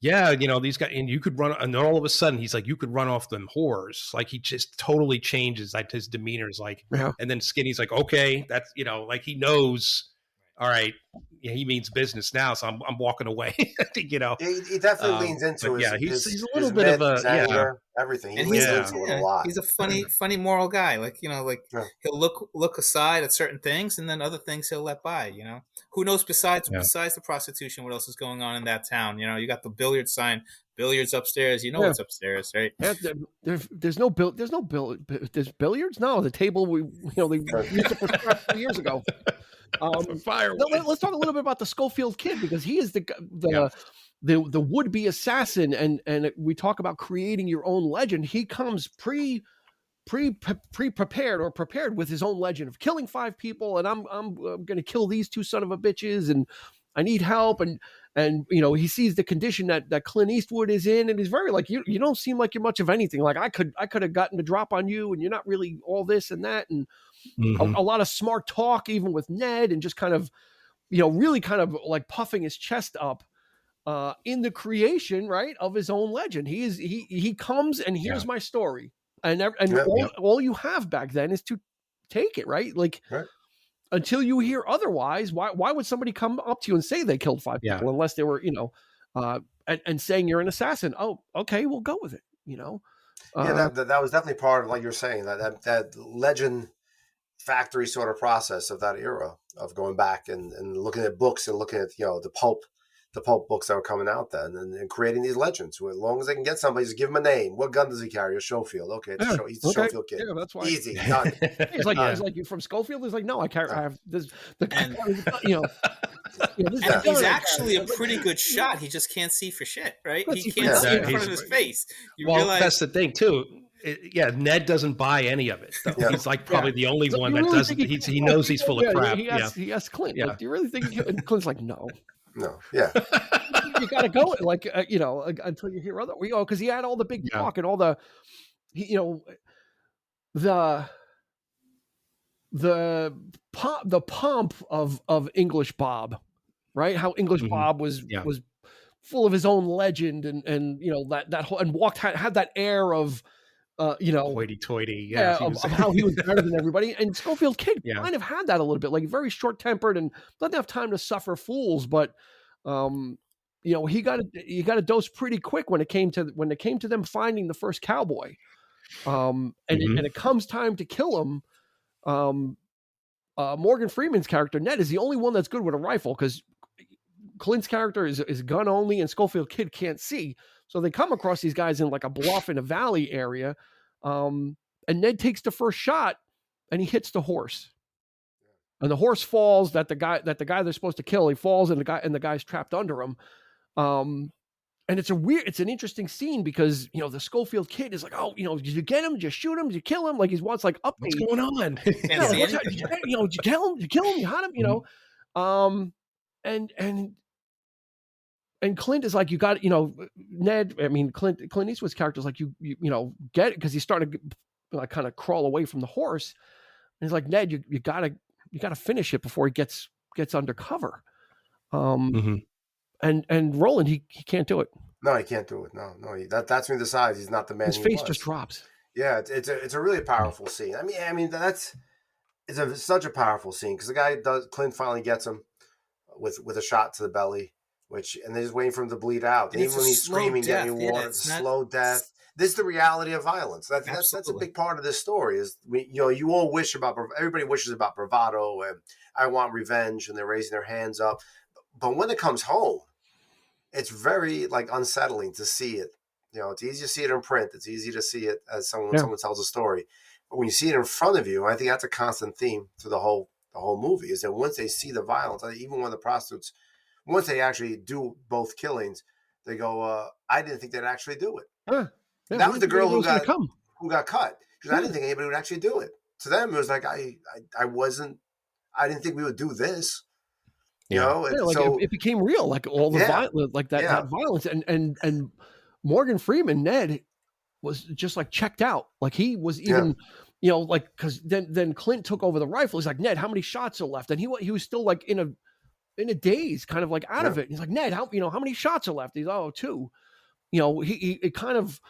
Speaker 3: yeah, these guys, and you could run. And then all of a sudden he's like, you could run off them whores. Like he just totally changes, like his demeanor is like, and then Skinny's like, okay, that's, he knows, all right, he means business now, so I'm walking away.
Speaker 4: He definitely leans into it.
Speaker 3: Yeah, he's a little bit of a
Speaker 4: everything. He
Speaker 5: leans
Speaker 4: into it a lot.
Speaker 5: He's a funny moral guy. He'll look aside at certain things, and then other things he'll let by. Who knows besides the prostitution, what else is going on in that town? You got the billiard sign. Billiards upstairs, what's upstairs, right?
Speaker 1: There's billiards. No, the table we used to prescribe 3 years ago.
Speaker 3: Fire.
Speaker 1: Let's talk a little bit about the Schofield Kid, because he is the would-be assassin, and we talk about creating your own legend. He comes prepared or prepared with his own legend of killing 5 people, and I'm going to kill these 2 son of a bitches, and I need help, and he sees the condition that Clint Eastwood is in, and he's very you don't seem like you're much of anything. Like I could have gotten the drop on you, and you're not really all this and that, and a lot of smart talk even with Ned, and just kind of really kind of puffing his chest up in the creation, right, of his own legend. He comes and here's my story, and all you have back then is to take it, right? Until you hear otherwise. Why would somebody come up to you and say they killed 5 people unless they were and saying you're an assassin? Oh, okay, we'll go with it.
Speaker 4: That was definitely part of, like you're saying, that legend factory sort of process of that era of going back and looking at books and looking at the pulp books that were coming out then, and creating these legends. As long as they can get somebody, just give him a name. What gun does he carry? A Schofield. Okay, he's the Schofield Kid.
Speaker 1: Yeah, that's why.
Speaker 4: Easy. Done.
Speaker 1: He's like, you from Schofield? He's like, no, I carry. I have this.
Speaker 5: He's actually a pretty good shot. He just can't see for shit, right? He can't see in front of his face. Realize
Speaker 3: that's the thing too. Ned doesn't buy any of it. He's probably the only one that doesn't. He knows he's full of crap.
Speaker 1: He asks Clint, do you really think? And Clint's like, no.
Speaker 4: Yeah.
Speaker 1: You got to go until you hear other, because he had all the big talk and all the, the pomp of English Bob, right? How English Bob was full of his own legend, and that whole, and had that air of
Speaker 3: hoity-toity,
Speaker 1: of how he was better than everybody. And Schofield Kid kind of had that a little bit, very short-tempered and doesn't have time to suffer fools. But he got a dose pretty quick when it came to them finding the first cowboy. And it comes time to kill him. Morgan Freeman's character, Ned, is the only one that's good with a rifle because Clint's character is gun only and Schofield Kid can't see. So they come across these guys in like a bluff in a valley area. And Ned takes the first shot and he hits the horse. And the horse falls that the guy they're supposed to kill, he falls and the guy's trapped under him. And it's an interesting scene because, the Schofield Kid is like, oh, did you get him? Did you shoot him? Did you kill him? Like he wants like update.
Speaker 3: What's going on?
Speaker 1: Did you kill him? Did you kill him? You had him, And Clint is like, you got, Ned, Clint Eastwood's character is like, you get it because he's starting to like kind of crawl away from the horse. And he's like, Ned, you gotta finish it before he gets undercover. And Roland, he can't do it.
Speaker 4: No, he can't do it. No. That's when he decides he's not the man.
Speaker 1: His face just drops.
Speaker 4: Yeah, it's a really powerful scene. I mean it's such a powerful scene because the guy Clint finally gets him with a shot to the belly, and they're just waiting for him to bleed out. And even when he's screaming, getting warned, slow death. This is the reality of violence. That's a big part of this story. Is you all wish everybody wishes about bravado and I want revenge, and they're raising their hands up. But when it comes home, it's very like unsettling to see it. It's easy to see it in print. It's easy to see it as someone tells a story. But when you see it in front of you, I think that's a constant theme to the whole movie. Is that once they see the violence, even when the prostitutes, once they actually do both killings, they go, "I didn't think they'd actually do it." That was the girl who got cut. Because I didn't think anybody would actually do it. To them, it was like I didn't think we would do this.
Speaker 1: It became real, like all the violence, like that violence, and Morgan Freeman, Ned, was just like checked out, like he was even, because then Clint took over the rifle. He's like, Ned, how many shots are left? And he was still like in a daze, kind of like out of it. And he's like, Ned, how many shots are left? He's 2. He kind of,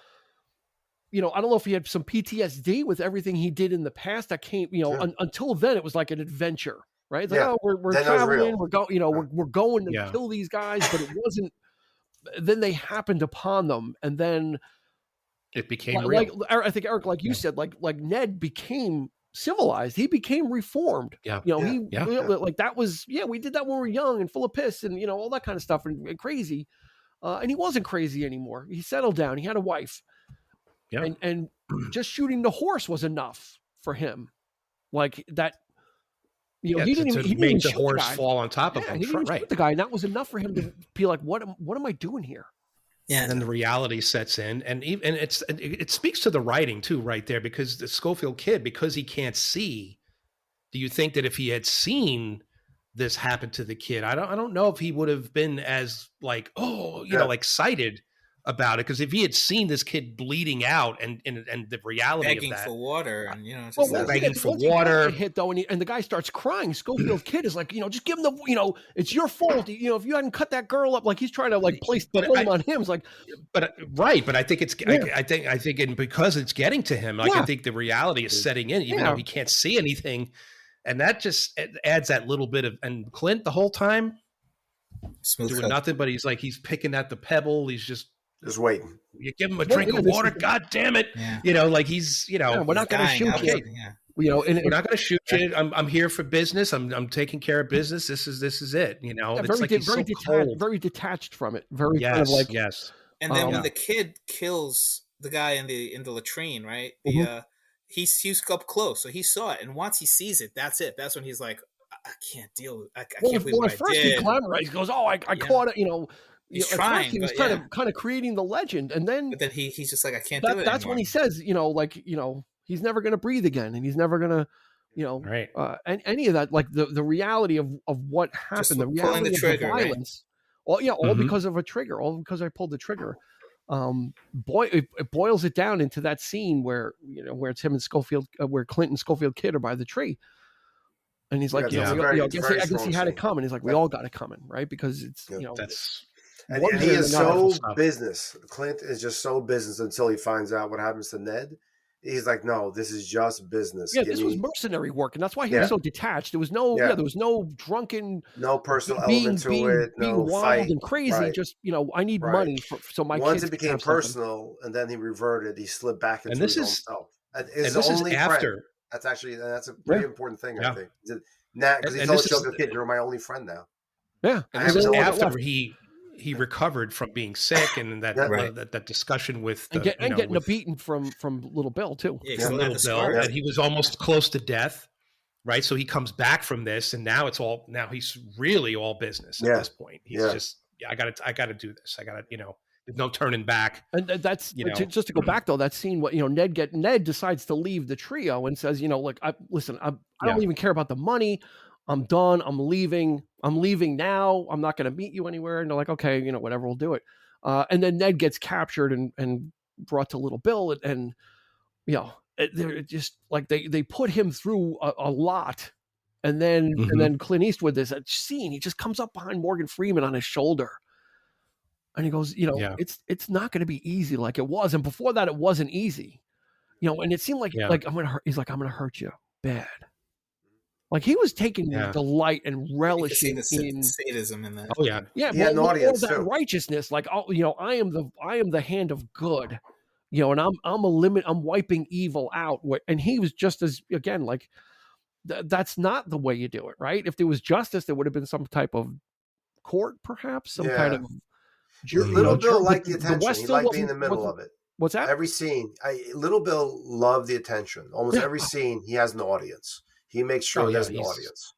Speaker 1: I don't know if he had some PTSD with everything he did in the past that came, until then it was like an adventure. Right? It's like, we're traveling, we're going, we're going to kill these guys, but it wasn't. Then they happened upon them, and then
Speaker 3: it became real.
Speaker 1: Like I think Eric, like you said, like Ned became civilized. He became reformed. Like that was we did that when we were young and full of piss and all that kind of stuff and crazy, and he wasn't crazy anymore. He settled down. He had a wife, and just shooting the horse was enough for him, like that. He didn't
Speaker 3: make the horse fall on top of him.
Speaker 1: He didn't shoot the guy, and that was enough for him to be like, "What am I doing here?"
Speaker 3: Yeah, and then the reality sets in, and it speaks to the writing too, right there, because the Schofield Kid, because he can't see. Do you think that if he had seen this happen to the kid, I don't know if he would have been as like excited about it, because if he had seen this kid bleeding out and the reality
Speaker 5: begging
Speaker 3: of that,
Speaker 5: for water and
Speaker 3: begging for water,
Speaker 1: hit though, and the guy starts crying. Schofield Kid is like, just give him the, it's your fault. If you hadn't cut that girl up, like he's trying to like place the blame on him. It's like,
Speaker 3: but I think it's, I think, and because it's getting to him, like I think the reality is setting in, even though he can't see anything, and that just adds that little bit of. And Clint the whole time doing nothing, but he's picking at the pebble. He's just
Speaker 4: waiting.
Speaker 3: You give him a drink of water. God damn it!
Speaker 5: Yeah.
Speaker 3: Like he's
Speaker 1: we're not going to shoot you.
Speaker 3: We're not going to shoot you. I'm here for business. I'm taking care of business. This is it. It's
Speaker 1: very detached from it. Very
Speaker 3: kind
Speaker 1: of like
Speaker 5: And then when the kid kills the guy in the latrine, right? He's up close, so he saw it, and once he sees it, that's it. That's when he's like, I can't deal with. I can't believe what I did.
Speaker 1: He goes, "Oh, I caught it."
Speaker 5: He's trying.
Speaker 1: He was kind of creating the legend, and then
Speaker 5: he's just like, I can't do it.
Speaker 1: That's when he says, he's never going to breathe again, and he's never going to, and any of that, like the reality of what happened,
Speaker 5: just
Speaker 1: the reality of the violence.
Speaker 5: Right?
Speaker 1: All because of a trigger, all because I pulled the trigger. It boils it down into that scene where it's him and Schofield, where Clint and Schofield Kid are by the tree. And he's like, I guess he had it coming. He's like, we all got it coming, right? Because it's,
Speaker 3: that's.
Speaker 4: And he is so business. Clint is just so business until he finds out what happens to Ned. He's like, no, this is just business.
Speaker 1: Yeah, this was mercenary work, and that's why he was so detached. There was no, there was no drunken,
Speaker 4: no personal element to it,
Speaker 1: being
Speaker 4: no
Speaker 1: wild
Speaker 4: fight.
Speaker 1: and crazy.
Speaker 4: Right.
Speaker 1: Just I need money so my
Speaker 4: once
Speaker 1: kids
Speaker 4: it became personal, and then he reverted. He slipped back into his own self.
Speaker 3: And this is after.
Speaker 4: That's a pretty important thing, I think. Because he
Speaker 3: And
Speaker 4: told
Speaker 3: this is
Speaker 4: the kid, "You're my only friend now."
Speaker 1: Yeah,
Speaker 3: and this is after he recovered from being sick, and that discussion with
Speaker 1: getting a beating from Little Bill too.
Speaker 5: Yeah,
Speaker 3: Little Bill, and he was almost close to death. Right, so he comes back from this, and now he's really all business at this point. He's just, I got to do this. I got to, there's no turning back.
Speaker 1: And that's just to go back though. That scene, Ned decides to leave the trio and says, look, I don't even care about the money. I'm done. I'm leaving. I'm leaving now. I'm not going to meet you anywhere. And they're like, okay, whatever, we'll do it. And then Ned gets captured and brought to Little Bill, and they're just like they put him through a lot, and then Clint Eastwood, there's a scene, he just comes up behind Morgan Freeman on his shoulder, and he goes, it's not going to be easy like it was, and before that it wasn't easy, and it seemed like I'm gonna hurt you bad. Like he was taking delight and relishing in
Speaker 5: sadism in that.
Speaker 3: Oh yeah,
Speaker 4: an audience
Speaker 1: that
Speaker 4: too.
Speaker 1: Righteousness, like I am the hand of good. And I'm wiping evil out. And he was just as, again, like that's not the way you do it, right? If there was justice, there would have been some type of court, perhaps some kind of
Speaker 4: jury. Little Bill liked the attention. He liked being in the middle of it.
Speaker 1: What's that?
Speaker 4: Every scene, Little Bill loved the attention. Almost every scene, he has an audience. He makes sure there's an audience.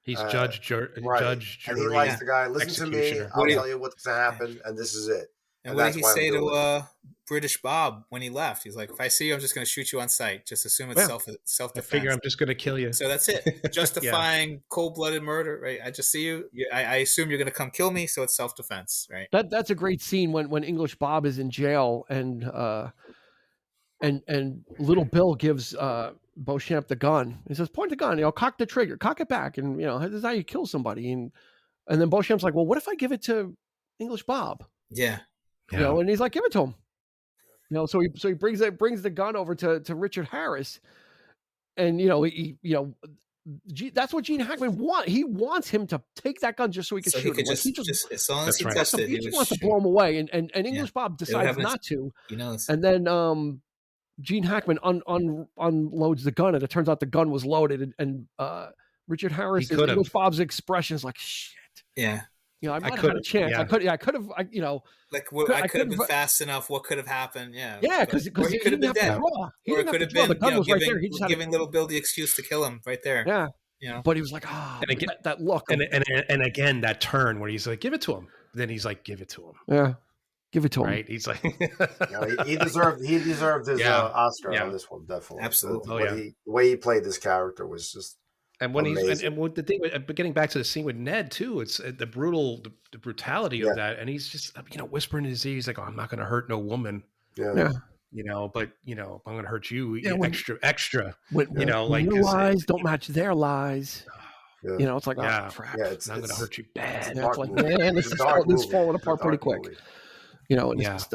Speaker 3: He's judge, jury,
Speaker 4: and he likes the guy. Listen to me. I'll tell you what's going to happen, and this is it.
Speaker 5: And what did he say to British Bob when he left? He's like, if I see you, I'm just going to shoot you on sight. Just assume it's self-defense.
Speaker 3: I figure I'm just going to kill you.
Speaker 5: So that's it. Justifying cold-blooded murder, right? I just see you. I assume you're going to come kill me, so it's self-defense, right?
Speaker 1: That's a great scene when English Bob is in jail and Little Bill gives Beauchamp the gun. He says, point the gun, cock the trigger, cock it back, and this is how you kill somebody. And then Beauchamp's like, well, what if I give it to English Bob?
Speaker 5: Yeah.
Speaker 1: And he's like, give it to him. So he brings the gun over to Richard Harris, and that's what Gene Hackman wants. He wants him to take that gun just so he can shoot him.
Speaker 5: Just as long as he touched it,
Speaker 1: he just wants to blow him away. And English Bob decides not to.
Speaker 5: He knows.
Speaker 1: And then Gene Hackman unloads the gun, and it turns out the gun was loaded. And Richard Harris, English Bob's expression is like, shit.
Speaker 5: Yeah.
Speaker 1: I might have had a chance.
Speaker 5: Yeah.
Speaker 1: I could have.
Speaker 5: I could have been fast enough. What could have happened? Yeah.
Speaker 1: Yeah, because
Speaker 5: he could have been dead.
Speaker 1: Or it could have been
Speaker 5: the gun was right there. He just giving Little Bill the excuse to kill him right there.
Speaker 1: Yeah. But he was like, and again, that look,
Speaker 3: and again that turn where he's like, give it to him. Then he's like, give it to him.
Speaker 1: Yeah. Give it to him.
Speaker 3: Right? He's like,
Speaker 4: he deserved his Oscar on this one, definitely.
Speaker 5: Absolutely.
Speaker 4: The way he played this character was just.
Speaker 3: And when and what the thing, getting back to the scene with Ned too, it's the brutality of that, and he's just whispering in his ear, he's like, "Oh, I'm not going to hurt no woman."
Speaker 1: Yeah.
Speaker 3: But I'm going to hurt you extra.
Speaker 1: When
Speaker 3: like
Speaker 1: your lies don't match their lies.
Speaker 4: Yeah.
Speaker 1: It's like, oh crap!
Speaker 3: I'm going to hurt you bad.
Speaker 1: It's like, man, this is falling apart pretty quick. And it's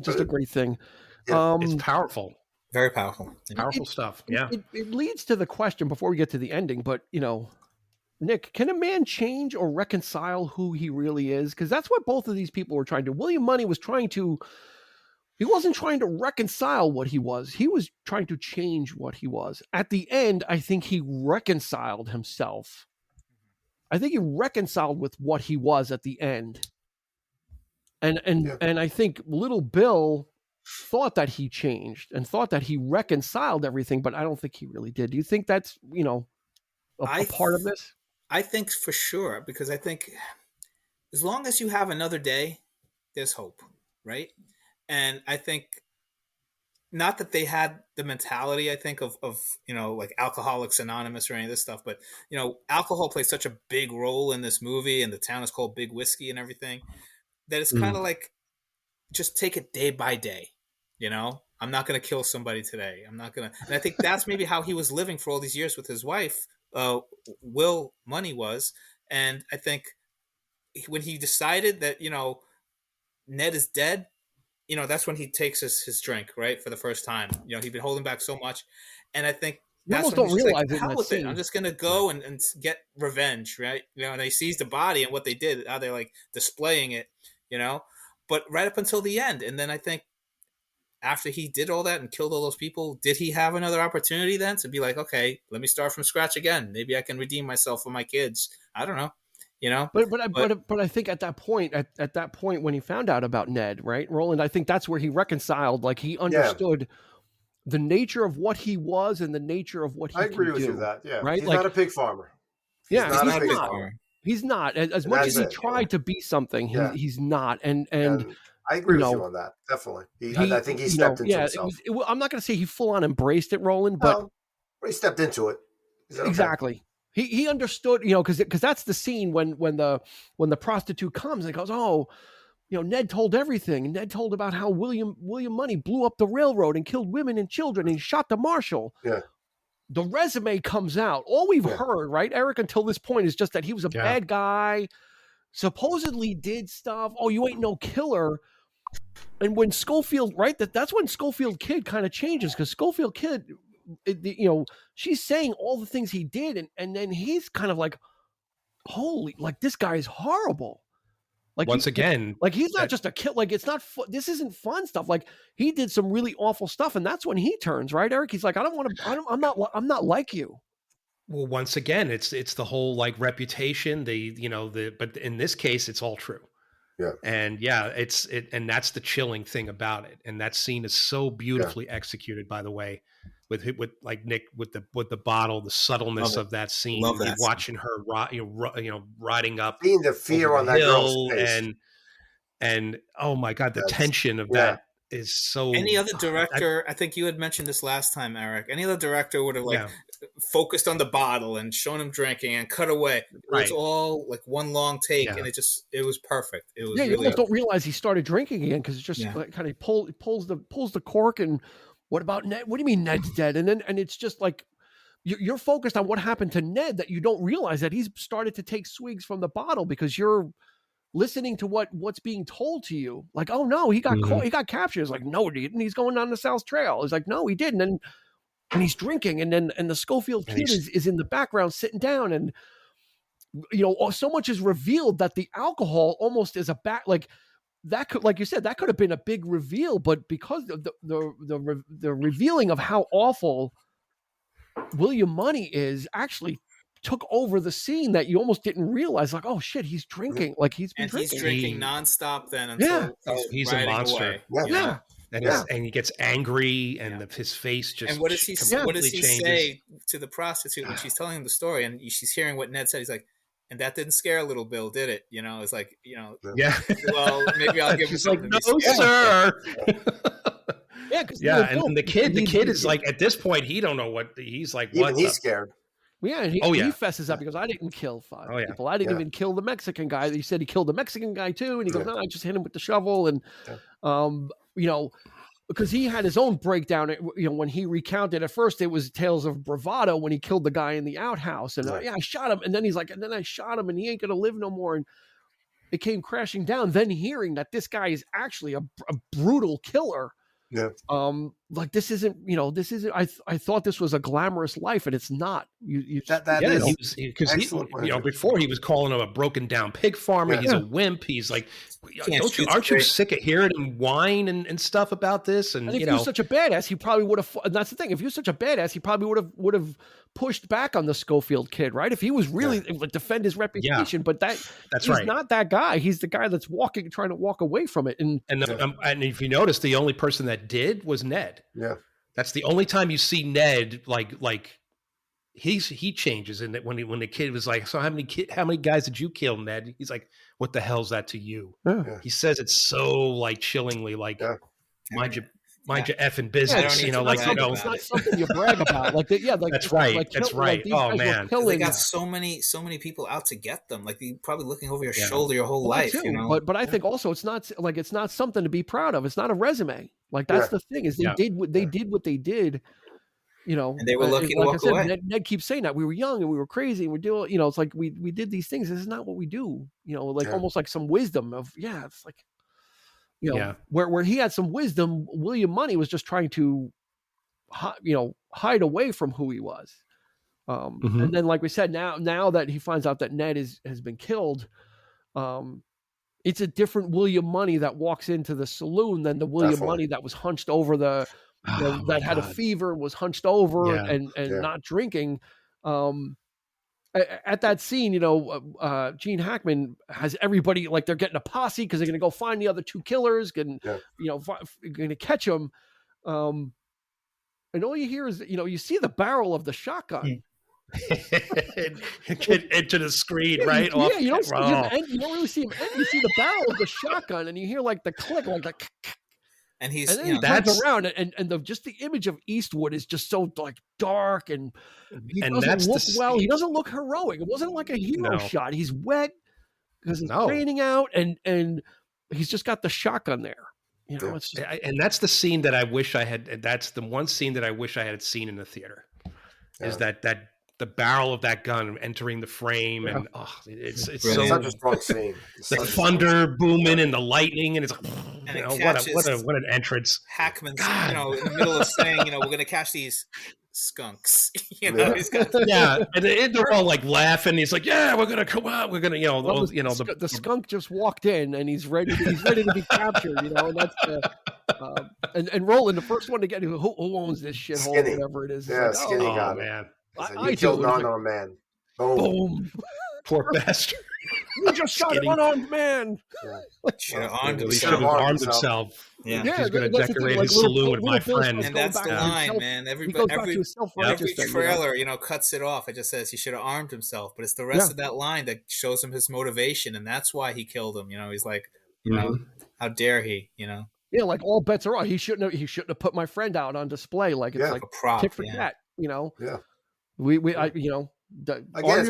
Speaker 1: just a great thing.
Speaker 3: It's powerful.
Speaker 5: Very powerful.
Speaker 3: Powerful stuff. Yeah.
Speaker 1: It leads to the question before we get to the ending, but Nick, can a man change or reconcile who he really is? Because that's what both of these people were trying to do. William Money was he wasn't trying to reconcile what he was. He was trying to change what he was. At the end, I think he reconciled himself. I think he reconciled with what he was at the end. And I think Little Bill thought that he changed and thought that he reconciled everything, but I don't think he really did. Do you think that's, a part of this?
Speaker 5: I think for sure, because I think as long as you have another day, there's hope, right? And I think not that they had the mentality, I think, of like Alcoholics Anonymous or any of this stuff, but, alcohol plays such a big role in this movie, and the town is called Big Whiskey and everything, that it's kind of like, just take it day by day. I'm not going to kill somebody today. I'm not going to. And I think that's maybe how he was living for all these years with his wife, Will Money was. And I think when he decided that, Ned is dead, that's when he takes his drink, right? For the first time. He'd been holding back so much. And I think
Speaker 1: you almost don't realize it in that scene.
Speaker 5: I'm just going to go and get revenge, right? And they seized the body and what they did, how they're like displaying it, but right up until the end. And then I think after he did all that and killed all those people, did he have another opportunity then to be like, okay, let me start from scratch again? Maybe I can redeem myself for my kids. I don't know. But
Speaker 1: I think at that point when he found out about Ned, right, Roland, I think that's where he reconciled. Like he understood the nature of what he was and the nature of what he.
Speaker 4: I agree with
Speaker 1: do,
Speaker 4: you that. Yeah,
Speaker 1: right.
Speaker 4: He's not a pig farmer.
Speaker 1: He's not a pig farmer. He's not. As much as he tried to be something, he's not. And
Speaker 4: I agree with you on that. Definitely. I think he stepped into himself.
Speaker 1: I'm not going to say he full on embraced it, Roland, but
Speaker 4: he stepped into it.
Speaker 1: Exactly. Okay? He understood, because that's the scene when the prostitute comes and goes, oh, Ned told everything. Ned told about how William Money blew up the railroad and killed women and children and he shot the marshal.
Speaker 4: Yeah.
Speaker 1: The resume comes out. All we've heard, right, Eric, until this point is just that he was a bad guy, supposedly did stuff. Oh, you ain't no killer. And when Schofield, right, that's when Schofield Kid kind of changes, because Schofield Kid, she's saying all the things he did, and then he's kind of like, holy, like this guy is horrible. Like
Speaker 3: once again,
Speaker 1: like he's not just a kid. Like it's not. This isn't fun stuff. Like he did some really awful stuff, and that's when he turns, right, Eric. He's like, I'm not like you.
Speaker 3: Well, once again, it's the whole like reputation. But in this case, it's all true.
Speaker 4: Yeah.
Speaker 3: And and that's the chilling thing about it. And that scene is so beautifully executed, by the way, with like Nick with the bottle, the subtleness of that scene.
Speaker 5: Love that
Speaker 3: watching her, riding up,
Speaker 4: seeing the fear on that girl's face,
Speaker 3: and oh my God, the tension of that is so.
Speaker 5: Any other director, I think you had mentioned this last time, Eric. Any other director would have focused on the bottle and shown him drinking and cut away. It was all like one long take, and it was perfect. It was
Speaker 1: you almost don't realize he started drinking again, because it's just like kind of pulls the cork, and what about Ned? What do you mean Ned's dead? And it's just like you're focused on what happened to Ned, that you don't realize that he's started to take swigs from the bottle, because you're listening to what's being told to you. Like, oh no, he got caught, he got captured. It's like, no, he didn't. He's going down the South Trail. It's like, no, he didn't. And he's drinking, and the Schofield Kid is in the background sitting down, and so much is revealed that the alcohol almost is like that could, like you said, that could have been a big reveal, but because of the revealing of how awful William Money is actually took over the scene, that you almost didn't realize, like, oh shit, he's drinking, like he's been drinking.
Speaker 5: He's drinking nonstop then until
Speaker 3: he's a monster.
Speaker 5: Away,
Speaker 3: and he gets angry, and his face just.
Speaker 5: And what does he say to the prostitute when she's telling him the story, and she's hearing what Ned said? He's like, "And that didn't scare little Bill, did it?" It's like, well, maybe I'll give him something.
Speaker 3: Like, no, sir.
Speaker 1: And
Speaker 3: the kid is like, at this point, he don't know what he's like.
Speaker 4: Even he's scared.
Speaker 1: Yeah, and he fesses up. He goes, I didn't kill five people. I didn't even kill the Mexican guy. He said he killed the Mexican guy too. And he goes, no, I just hit him with the shovel. And, because he had his own breakdown, when he recounted. At first, it was tales of bravado when he killed the guy in the outhouse. And I shot him. And then he's like, and then I shot him, and he ain't going to live no more. And it came crashing down. Then hearing that this guy is actually a brutal killer.
Speaker 4: Yeah.
Speaker 1: Like this isn't. I thought this was a glamorous life, and it's not.
Speaker 3: Before he was calling him a broken down pig farmer. He's a wimp. He's like, aren't you sick of hearing him whine and stuff about this? And
Speaker 1: if he was such a badass, he probably would have. And that's the thing. If he was such a badass, he probably would have pushed back on the Schofield Kid, right? If he was really defend his reputation, but he's not that guy. He's the guy that's trying to walk away from it. And
Speaker 3: if you notice, the only person that did was Ned.
Speaker 4: Yeah,
Speaker 3: that's the only time you see Ned like he changes. And when the kid was like, so how many guys did you kill, Ned? He's like, what the hell's that to you?
Speaker 1: Yeah.
Speaker 3: He says it so like chillingly, like mind your effing business.
Speaker 1: It's not something you brag about.
Speaker 3: That's right. That's right. Oh man,
Speaker 5: they got so many people out to get them. Like you're probably looking over your shoulder your whole life.
Speaker 1: But I think also it's not something to be proud of. It's not a resume. Like that's the thing, is they did what they did.
Speaker 5: And they were lucky to walk away.
Speaker 1: Ned keeps saying that we were young and we were crazy and we're doing. It's like we did these things. This is not what we do. Almost like some wisdom of it's like. Where he had some wisdom, William Money was just trying to, hide away from who he was. And then, like we said, now that he finds out that Ned has been killed, it's a different William Money that walks into the saloon than the William Money that was hunched over that had a fever, was hunched over and not drinking. At that scene, Gene Hackman has everybody like they're getting a posse because they're going to go find the other two killers and going to catch them. And all you hear is you see the barrel of the shotgun.
Speaker 3: Get into the screen, right?
Speaker 1: You don't see him end. You don't really see him end. You see the barrel of the shotgun, and you hear like the click, like the.
Speaker 5: And he
Speaker 1: turns around, and just the image of Eastwood is just so like dark, and he doesn't look well. He doesn't look heroic. It wasn't like a hero shot. He's wet because he's raining out, and he's just got the shotgun there. It's just,
Speaker 3: and that's the scene that I wish I had. That's the one scene that I wish I had seen in the theater. Is that the barrel of that gun entering the frame, and it's so
Speaker 4: such a strong scene.
Speaker 3: The thunder booming and the lightning, and it's what an entrance.
Speaker 5: Hackman's in the middle of saying, we're going to catch these skunks. He's got
Speaker 3: and they're all like laughing. He's like, we're going to come out. We're going to,
Speaker 1: the skunk just walked in and he's ready to be captured. And that's and Roland, the first one to get who owns this shithole, whatever it is.
Speaker 4: Yeah, Skinny got it.
Speaker 3: Man.
Speaker 4: I killed an unarmed man.
Speaker 1: Boom.
Speaker 3: Poor bastard.
Speaker 1: You just shot an unarmed man.
Speaker 5: Should have armed
Speaker 3: himself.
Speaker 5: Yeah.
Speaker 3: He's going to decorate his saloon with my friend.
Speaker 5: And that's the line, man. Every trailer, cuts it off. It just says he should have armed himself. But it's the rest of that line that shows him his motivation. And that's why he killed him. He's like, how dare he,
Speaker 1: Yeah, like all bets are off. He shouldn't have put my friend out on display. Like it's like a prop, tit for tat,
Speaker 4: Yeah.
Speaker 1: Again,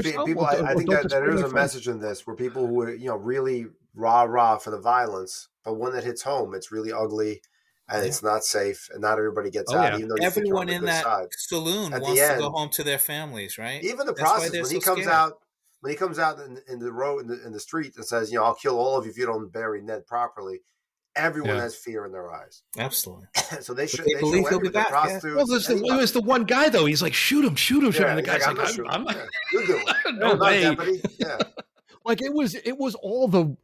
Speaker 4: people. I think that there is a message in this where people who are, really rah for the violence, but when it hits home, it's really ugly, and it's not safe, and not everybody gets out. Even though
Speaker 5: everyone in that saloon wants to go home to their families, right?
Speaker 4: Even the process when he comes out in the road in the street and says, I'll kill all of you if you don't bury Ned properly. Everyone has fear in their eyes.
Speaker 5: Absolutely.
Speaker 4: So they
Speaker 5: believe he'll be back.
Speaker 3: Well, it was the one guy though. He's like, shoot him. And the guy's like, I'm not.
Speaker 4: You do it.
Speaker 3: No way.
Speaker 4: Yeah.
Speaker 1: Like it was all the,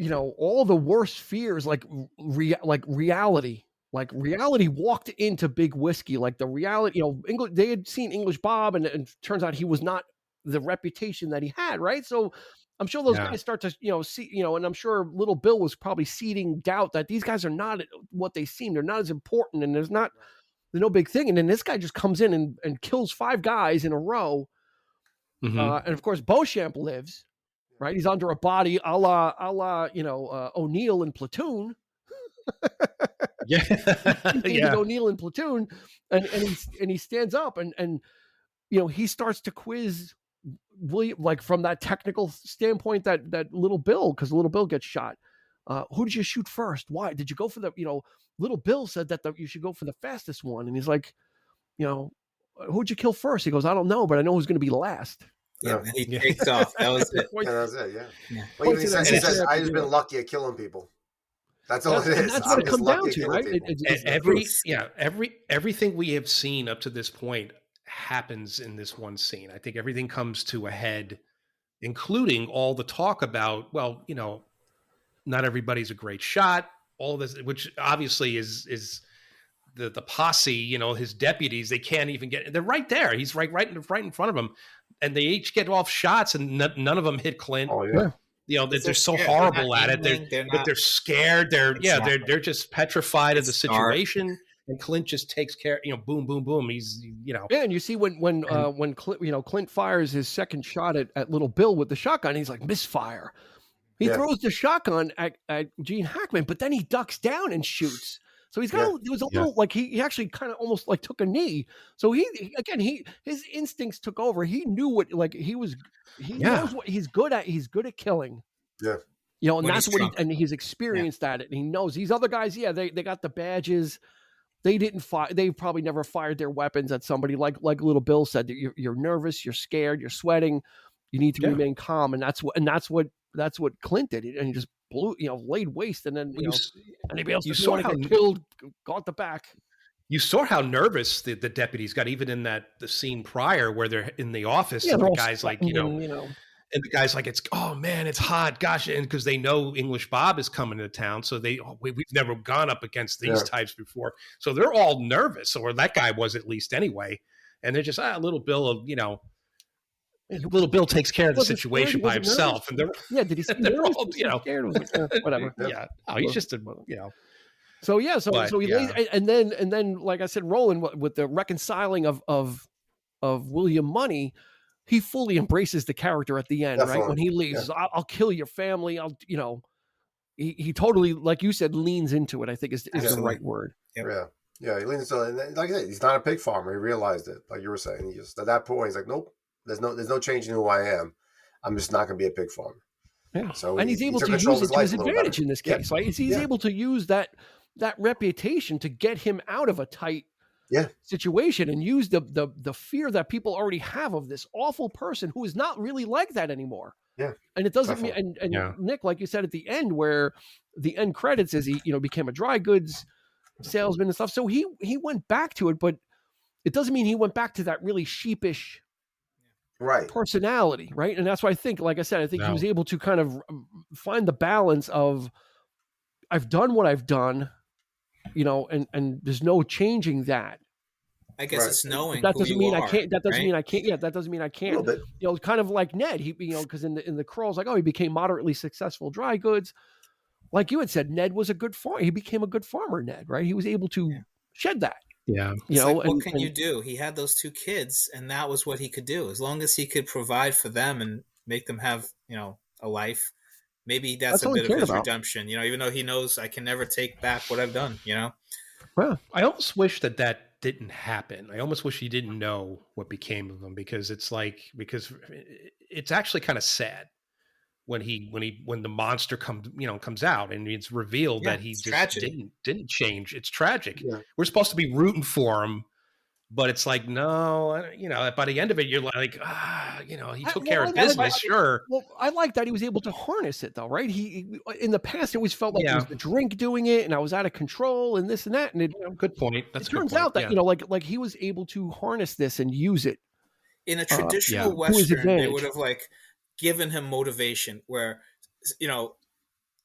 Speaker 1: all the worst fears, like reality. Like reality walked into Big Whiskey. Like the reality, they had seen English Bob, and turns out he was not the reputation that he had, right? So I'm sure those guys start to, see, and I'm sure Little Bill was probably seeding doubt that these guys are not what they seem. They're not as important, and there's no big thing. And then this guy just comes in and kills 5 guys in a row. Mm-hmm. And of course, Beauchamp lives, right? He's under a body a la O'Neill in Platoon. O'Neill in Platoon, and he stands up and he starts to quiz William, like from that technical standpoint, that Little Bill, because Little Bill gets shot. Who did you shoot first? Why did you go for the? Little Bill said that you should go for the fastest one, and he's like, who'd you kill first? He goes, I don't know, but I know who's going to be last.
Speaker 5: Yeah, and he takes off. That was it.
Speaker 4: That was it. Yeah. Well, he says, I just been lucky at killing people. That's all it is.
Speaker 1: And that's what it comes down to, right?
Speaker 3: Everything we have seen up to this point happens in this one scene. I think everything comes to a head, including all the talk about, not everybody's a great shot, all this, which obviously is the posse, his deputies, they can't even they're right there. He's right in front of them, and they each get off shots, and none of them hit Clint.
Speaker 4: Oh yeah.
Speaker 3: They're so horrible at it. They're scared. They're just petrified of the situation. And Clint just takes care, boom, boom, boom. He's,
Speaker 1: Yeah, and you see when Clint fires his second shot at Little Bill with the shotgun, he's like, misfire. He throws the shotgun at Gene Hackman, but then he ducks down and shoots. So he's got it was a little like he actually kind of almost like took a knee. So his instincts took over. He knew what knows what he's good at. He's good at killing.
Speaker 4: Yeah.
Speaker 1: And that's what he's experienced at it. And he knows these other guys, they got the badges. They didn't fire. They probably never fired their weapons at somebody like Little Bill said. That you're nervous, you're scared, you're sweating. You need to remain calm, and that's what Clint did. And he just blew, laid waste, and then anybody else who wanted to get killed got the back.
Speaker 3: You saw how nervous the deputies got, even in the scene prior where they're in the office. And the guy's like, And the guy's like, oh man, it's hot. Gosh. And because they know English Bob is coming to town. So we've never gone up against these types before. So they're all nervous, or that guy was at least anyway. And they're just, little Bill, little Bill takes care of the situation by himself. And they're,
Speaker 1: did he seem nervous? Scared? Whatever.
Speaker 3: Yeah. Oh, he's just
Speaker 1: So he lays, and then, like I said, Roland with the reconciling of William Money, he fully embraces the character at the end, right? When he leaves, I'll kill your family. He totally, like you said, leans into it. I think is the right word.
Speaker 4: Yep. Yeah. He leans into it. Like I said, he's not a pig farmer. He realized it, like you were saying. He just at that point, he's like, nope, there's no changing who I am. I'm just not going to be a pig farmer.
Speaker 1: Yeah. So he's able to use it to his advantage in this case. Right? He's able to use that reputation to get him out of a tight situation and use the fear that people already have of this awful person who is not really like that anymore.
Speaker 4: Yeah.
Speaker 1: And it doesn't mean, and Nick, like you said at the end, where the end credits is he, became a dry goods salesman and stuff. So he went back to it, but it doesn't mean he went back to that really sheepish personality. Right. And that's why I think, like I said, I think he was able to kind of find the balance of, I've done what I've done, and there's no changing that.
Speaker 5: I guess it's knowing
Speaker 1: that doesn't mean I can't. That doesn't
Speaker 5: mean
Speaker 1: I can't. Yeah, that doesn't mean I can't. Kind of like Ned. He, because in the Crawls, like, he became moderately successful dry goods. Like you had said, Ned was a good farmer. He became a good farmer. Ned, right? He was able to shed that.
Speaker 3: Yeah.
Speaker 5: What can you do? He had those two kids, and that was what he could do. As long as he could provide for them and make them have, a life. Maybe that's a bit of his redemption. Even though he knows I can never take back what I've done.
Speaker 3: Well, I almost wish that didn't happen. I almost wish he didn't know what became of him, because it's actually kind of sad when the monster comes out and it's revealed that he just didn't change. It's tragic. Yeah. We're supposed to be rooting for him, but it's like, no, by the end of it, you're like, he took care of business. Sure.
Speaker 1: Well, I like that he was able to harness it though, right? He in the past, it always felt like it was the drink doing it and I was out of control and this and that. And
Speaker 3: good point. It
Speaker 1: turns out that, like he was able to harness this and use it.
Speaker 5: In a traditional Western, they would have given him motivation where,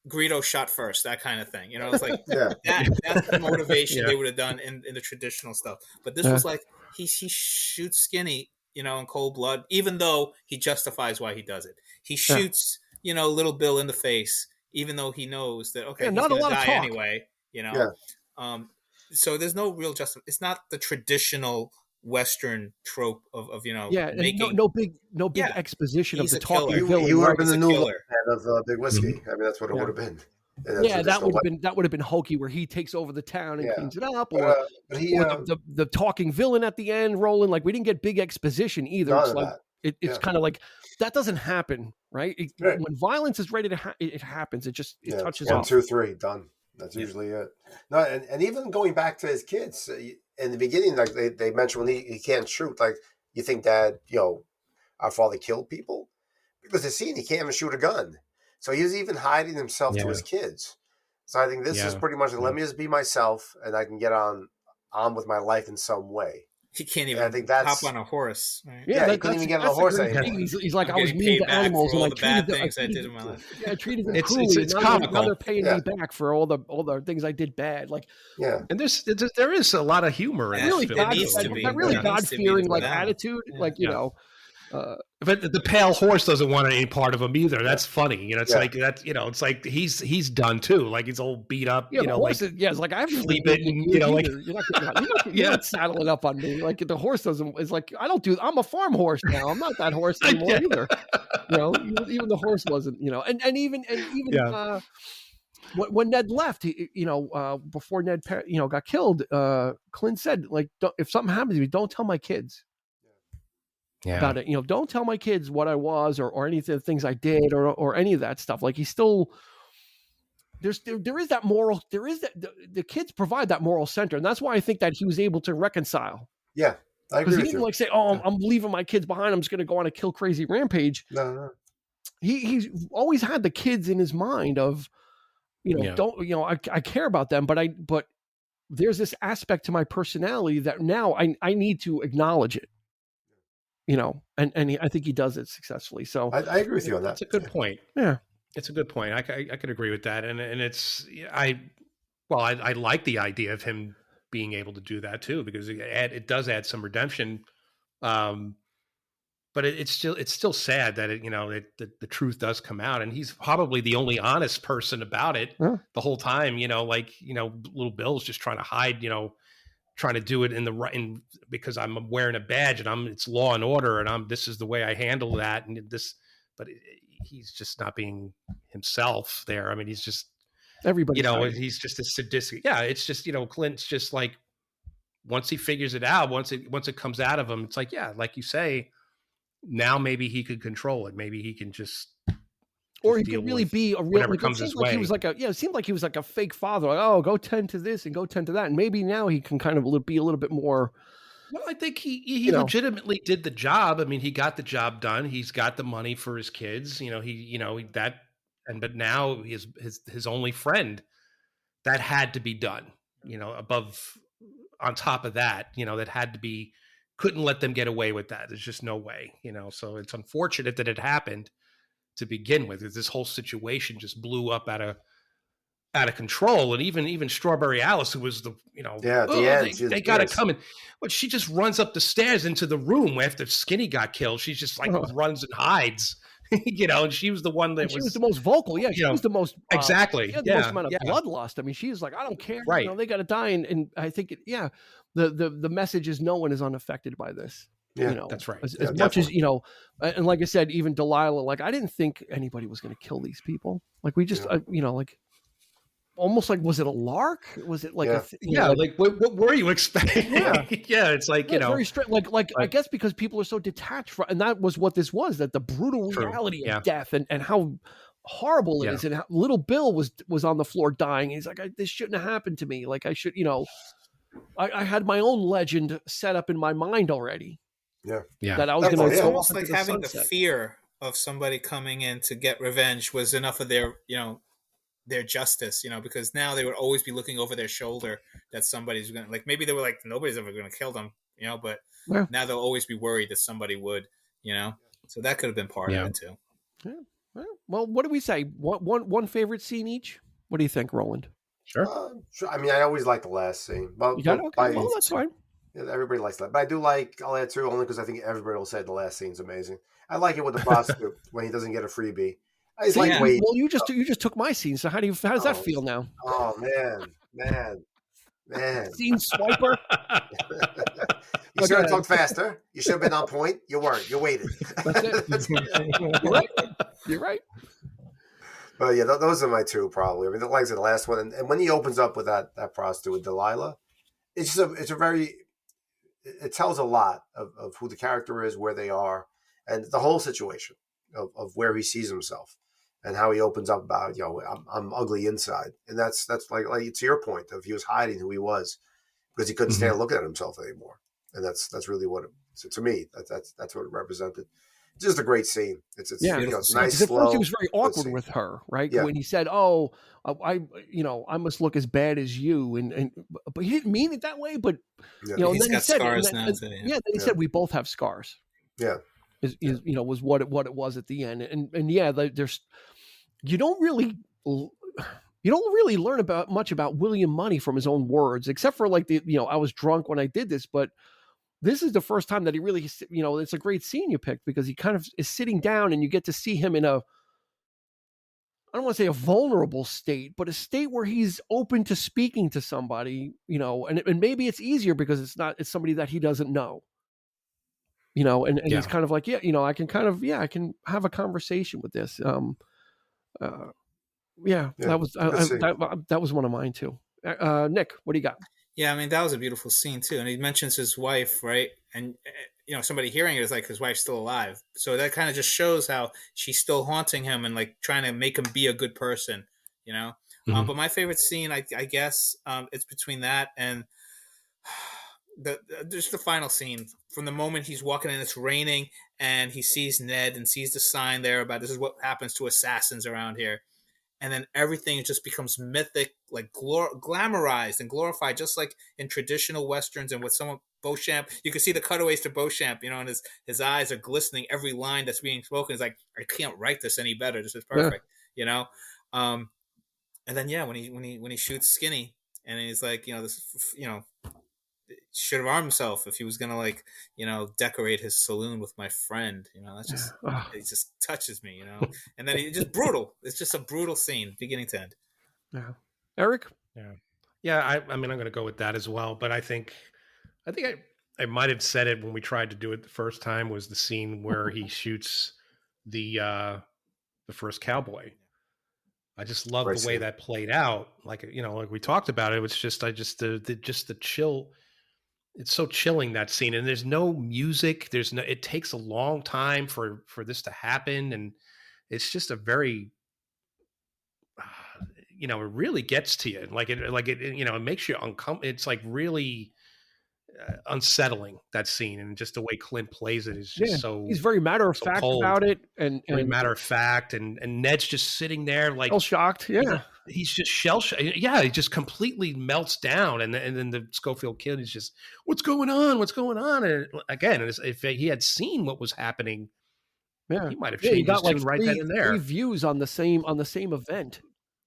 Speaker 5: Greedo shot first, that kind of thing. It's like that's the motivation they would have done in the traditional stuff. But this was like he shoots Skinny, in cold blood, even though he justifies why he does it. He shoots, little Bill in the face, even though he knows that he's
Speaker 1: not
Speaker 5: gonna
Speaker 1: a lot
Speaker 5: die
Speaker 1: of talk.
Speaker 5: anyway. So there's no real justice. It's not the traditional Western trope of making
Speaker 1: no big exposition of the talking villain.
Speaker 4: You would have been the new man of Big Whiskey. Mm-hmm. I mean, that's what it would have been.
Speaker 1: That would have been hokey, where he takes over the town and cleans it up, or the talking villain at the end, Roland. Like, we didn't get big exposition either. It's kind of like that doesn't happen, right? When violence is ready to it happens. It touches
Speaker 4: 1,
Speaker 1: off.
Speaker 4: 2, 3, done. That's usually it. No, and even going back to his kids. In the beginning, like they mentioned, when he can't shoot, like, you think that, our father killed people? Because the scene, he can't even shoot a gun. So he's even hiding himself to his kids. So I think this is pretty much, let me just be myself and I can get on with my life in some way.
Speaker 5: He can't even hop on a horse. Right?
Speaker 4: Yeah, he couldn't even get on a horse anymore.
Speaker 1: He's like, I was mean to animals and I treated them. I treated them cruelly. It's comical. Now they're paying me back for all the things I did bad. Like,
Speaker 3: and there is a lot of humor in
Speaker 1: really
Speaker 3: that
Speaker 1: God-fearing attitude. Like,
Speaker 3: but the pale horse doesn't want any part of him either. That's funny. It's like that. It's like he's done too. Like, he's all beat up.
Speaker 1: It's like, I've
Speaker 3: sleeping.
Speaker 1: You're not saddling up on me. Like, the horse doesn't. It's like, I don't do. I'm a farm horse now. I'm not that horse anymore either. Even the horse wasn't. And even when Ned left, before Ned got killed, Clint said, like, if something happens to me, don't tell my kids. About it, don't tell my kids what I was or any of the things I did or any of that stuff. Like, he's still there is that moral. There is that the kids provide that moral center, and that's why I think that he was able to reconcile.
Speaker 4: Yeah, I agree.
Speaker 1: Because he didn't say, "Oh, I'm leaving my kids behind. I'm just going to go on a kill crazy rampage."
Speaker 4: No.
Speaker 1: He's always had the kids in his mind of, I care about them, but there's this aspect to my personality that now I need to acknowledge it. and I think he does it successfully. So
Speaker 4: I agree with you on that.
Speaker 3: That's a good point.
Speaker 1: Yeah,
Speaker 3: it's a good point. I could agree with that, and it's I like the idea of him being able to do that too, because it does add some redemption. But it's still sad that the truth does come out, and he's probably the only honest person about it the whole time. Little Bill's just trying to hide, trying to do it because I'm wearing a badge and it's law and order, and this is the way I handle that, but he's just not being himself there. I mean, he's just
Speaker 1: everybody.
Speaker 3: He's just a sadistic. Yeah, it's just Clint's just like, once he figures it out, once it comes out of him, it's like, yeah, like you say. Now maybe he could control it. Maybe he can just
Speaker 1: or he could really be a real.
Speaker 3: Whatever comes his way.
Speaker 1: He was it seemed like he was like a fake father. Like, oh, go tend to this and go tend to that, and maybe now he can kind of be a little bit more.
Speaker 3: Well, I think he legitimately did the job. I mean, he got the job done. He's got the money for his kids. But now his only friend, that had to be done. On top of that, that had to be. Couldn't let them get away with that. There's just no way, so it's unfortunate that it happened to begin with. This whole situation just blew up out of control. And even Strawberry Alice, who was they got to come in. But she just runs up the stairs into the room after Skinny got killed. She's just like runs and hides, and she was the one that
Speaker 1: she was the most vocal. Yeah. She was the most,
Speaker 3: exactly.
Speaker 1: She had the most amount of bloodlust. I mean, she was like, I don't care.
Speaker 3: Right.
Speaker 1: They got to die. And I think, the message is no one is unaffected by this.
Speaker 4: Yeah,
Speaker 1: that's right. As much as, and like I said, even Delilah, like, I didn't think anybody was going to kill these people. Like, we just, like, almost like, was it a lark? Was it like
Speaker 3: what were you expecting? Yeah, it's like,
Speaker 1: very straight. Like I guess because people are so detached from, and that was what this was, that the brutal reality of death and how horrible it is, and how little Bill was on the floor dying. He's like, this shouldn't have happened to me. Like, I should, I had my own legend set up in my mind already.
Speaker 3: Yeah.
Speaker 1: That I was going to.
Speaker 5: It's almost like having the fear of somebody coming in to get revenge was enough of their justice, because now they would always be looking over their shoulder that somebody's going to, like, maybe they were like, nobody's ever going to kill them, but now they'll always be worried that somebody would, so that could have been part of it too.
Speaker 1: Yeah. Well, what do we say? One favorite scene each? What do you think, Roland?
Speaker 3: Sure.
Speaker 4: I mean, I always like the last scene. Well,
Speaker 1: that's fine.
Speaker 4: Everybody likes that. But I do I'll add two only because I think everybody will say the last scene's amazing. I like it with the prostitute when he doesn't get a freebie. He's like, wait.
Speaker 1: Well, you just took my scene. So how does that feel now?
Speaker 4: Oh, man.
Speaker 1: Scene swiper.
Speaker 4: You should have talked faster. You should have been on point. You weren't. You waited.
Speaker 1: That's it. You're right.
Speaker 4: But yeah, those are my two probably. I mean, like I said, the last one, and when he opens up with that prostitute with Delilah, it tells a lot of who the character is, where they are, and the whole situation of where he sees himself and how he opens up about, I'm ugly inside. And that's like to your point of he was hiding who he was because he couldn't stand looking at himself anymore. And that's really what to me, that's what it represented. Just a great scene. It's nice, slow. At first he was
Speaker 1: very awkward with her, right? Yeah. When he said, "Oh, I must look as bad as you," but he didn't mean it that way. But
Speaker 5: and then he said,
Speaker 1: then he said, "We both have scars."
Speaker 4: Yeah,
Speaker 1: was what it was at the end, and there's you don't really learn much about William Money from his own words, except for like I was drunk when I did this, but. This is the first time that he really, it's a great scene you picked because he kind of is sitting down and you get to see him in I don't want to say a vulnerable state, but a state where he's open to speaking to somebody, and maybe it's easier because it's somebody that he doesn't know, and he's kind of like, I can have a conversation with this. That was one of mine too. Nick, what do you got?
Speaker 5: Yeah, I mean, that was a beautiful scene, too. And he mentions his wife, right? And, somebody hearing it is like his wife's still alive. So that kind of just shows how she's still haunting him and, like, trying to make him be a good person, But my favorite scene, I guess, it's between that and just the final scene. From the moment he's walking in, it's raining, and he sees Ned and sees the sign there about this is what happens to assassins around here. And then everything just becomes mythic, like glamorized and glorified, just like in traditional Westerns and what someone Beauchamp. You can see the cutaways to Beauchamp, and his eyes are glistening. Every line that's being spoken is like, I can't write this any better. This is perfect, And then when he shoots Skinny, and he's like, should have armed himself if he was gonna decorate his saloon with my friend. That's just it just touches me. And then just brutal. It's just a brutal scene, beginning to end.
Speaker 1: Yeah, Eric.
Speaker 3: Yeah. I'm going to go with that as well. But I think I might have said it when we tried to do it the first time, was the scene where he shoots the first cowboy. I just love the way that played out. Like we talked about it. It was just the chill. It's so chilling, that scene, and there's no music. It takes a long time for this to happen. And it's just a very, it really gets to you. It makes you uncomfortable. It's like really unsettling, that scene. And just the way Clint plays it is just so,
Speaker 1: he's very matter of fact about it. And
Speaker 3: very matter of fact. And Ned's just sitting there like
Speaker 1: shell shocked. Yeah.
Speaker 3: He's just shell shocked. Yeah. He just completely melts down. And then the Schofield kid is just, what's going on? What's going on? And again, if he had seen what was happening, he might have changed his tune right then and there.
Speaker 1: 3 views on the same event.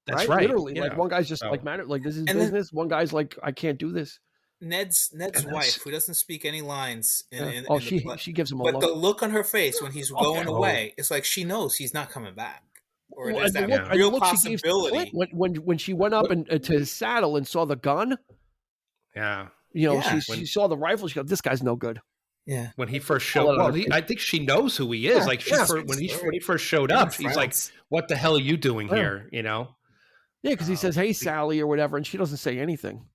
Speaker 3: That's right.
Speaker 1: Literally. Like one guy's just like, matter, like this is business. One guy's like, I can't do this.
Speaker 5: Ned's wife, who doesn't speak any lines
Speaker 1: she gives him a
Speaker 5: look.
Speaker 1: look.
Speaker 5: But the look on her face when he's going away, it's like she knows he's not coming back. Or there's that real possibility.
Speaker 1: When she went up to his saddle and saw the gun, she saw the rifle. She goes, "This guy's no good."
Speaker 5: Yeah.
Speaker 3: When he first showed up, I think she knows who he is. When he first showed up, he's like, "What the hell are you doing here?" Yeah,
Speaker 1: because he says, "Hey, Sally," or whatever, and she doesn't say anything.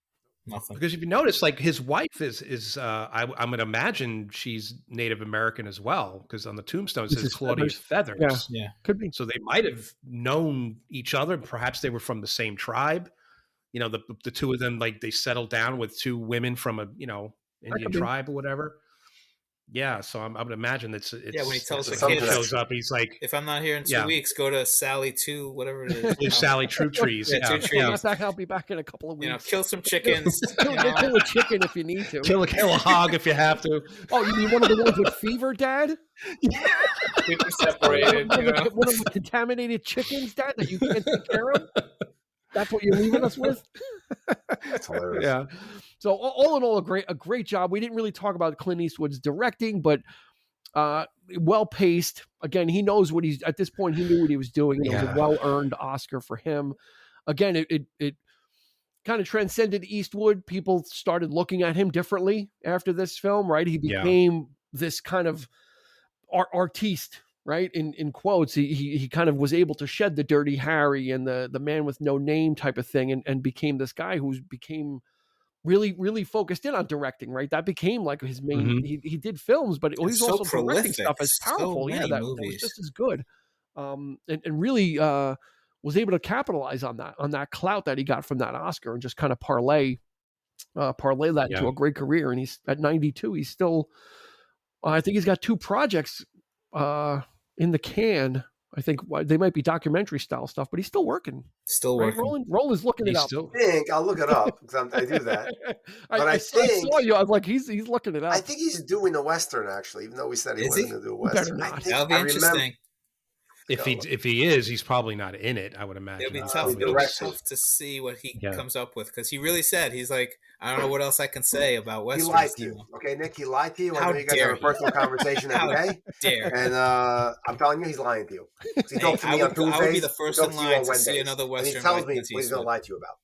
Speaker 5: Nothing.
Speaker 3: Because if you notice, like his wife is I'm going to imagine she's Native American as well, because on the tombstone it says Claudia's Feathers.
Speaker 5: Yeah,
Speaker 1: could be.
Speaker 3: So they might have known each other. Perhaps they were from the same tribe. The two of them, like they settled down with 2 women from a Indian tribe or whatever. Yeah, so I would imagine it's
Speaker 5: when he tells the
Speaker 3: kid
Speaker 5: kid
Speaker 3: shows up, he's like,
Speaker 5: if I'm not here in 2 weeks, go to Sally 2, whatever it is.
Speaker 3: Sally True Trees.
Speaker 1: I'll be back in a couple of weeks.
Speaker 5: Kill some chickens.
Speaker 1: Kill a chicken if you need to.
Speaker 3: Kill a hog if you have to.
Speaker 1: Oh, you mean one of the ones with fever, Dad?
Speaker 5: People separated.
Speaker 1: One of the contaminated chickens, Dad, that you can't take care of? That's what you're leaving us with?
Speaker 4: That's hilarious.
Speaker 1: Yeah. So all in all, a great job. We didn't really talk about Clint Eastwood's directing, but well paced. Again, he knows what he's at this point. He knew what he was doing. It was a well-earned Oscar for him. Again, it kind of transcended Eastwood. People started looking at him differently after this film, right? He became this kind of artiste, right? In quotes, he kind of was able to shed the Dirty Harry and the man with no name type of thing, and became this guy who became really, really focused in on directing, right? That became like his main, he did films, but he's
Speaker 5: so
Speaker 1: also
Speaker 5: prolific,
Speaker 1: directing stuff as powerful. That was just as good. And really was able to capitalize on that clout that he got from that Oscar, and just kind of parlay that into a great career. And he's at 92, he's still, I think he's got 2 projects in the can. I think they might be documentary style stuff, but he's still working.
Speaker 5: Working.
Speaker 1: Roland's looking it up.
Speaker 4: I'll look it up because I do that. But I
Speaker 1: saw you. I was like, he's looking it up.
Speaker 4: I think he's doing a Western, actually, even though we said he wasn't going to do a Western.
Speaker 5: That'll be interesting.
Speaker 3: If he is, he's probably not in it, I would imagine.
Speaker 5: It'll be tough to see what he comes up with, because he really said, he's like, I don't know what else I can say about Westerns.
Speaker 4: He lied to you. Okay, Nick, he lied to you. I know you guys have a personal conversation every day.
Speaker 5: Dare.
Speaker 4: And I'm telling you, he's lying to you. He talks to me on Tuesdays.
Speaker 5: I would be the first in line to see another Western.
Speaker 4: And he tells me what he's going to lie to you about.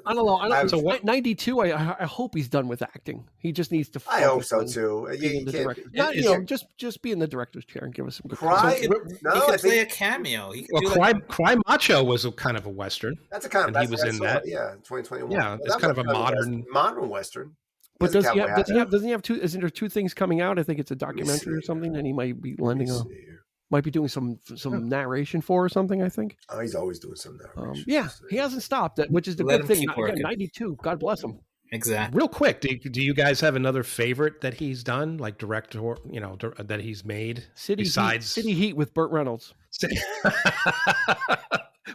Speaker 1: I don't know. So 92. I hope he's done with acting. He just needs to.
Speaker 4: I hope so too.
Speaker 1: Just be in the director's chair and give us some good.
Speaker 5: He could play a cameo.
Speaker 3: Cry Macho was a kind of a Western.
Speaker 4: That's a kind of.
Speaker 3: He was in that.
Speaker 4: Yeah, 2021.
Speaker 3: Yeah, it's kind of a modern
Speaker 4: Western.
Speaker 1: But doesn't he have 2? Isn't there 2 things coming out? I think it's a documentary or something, and he might be might be doing some narration for or something, I think.
Speaker 4: Oh, he's always doing some narration.
Speaker 1: He hasn't stopped, which is the good thing. Again, 92, God bless him.
Speaker 5: Exactly.
Speaker 3: Real quick, do you guys have another favorite that he's done, like director, that he's made?
Speaker 1: City Heat with Burt Reynolds.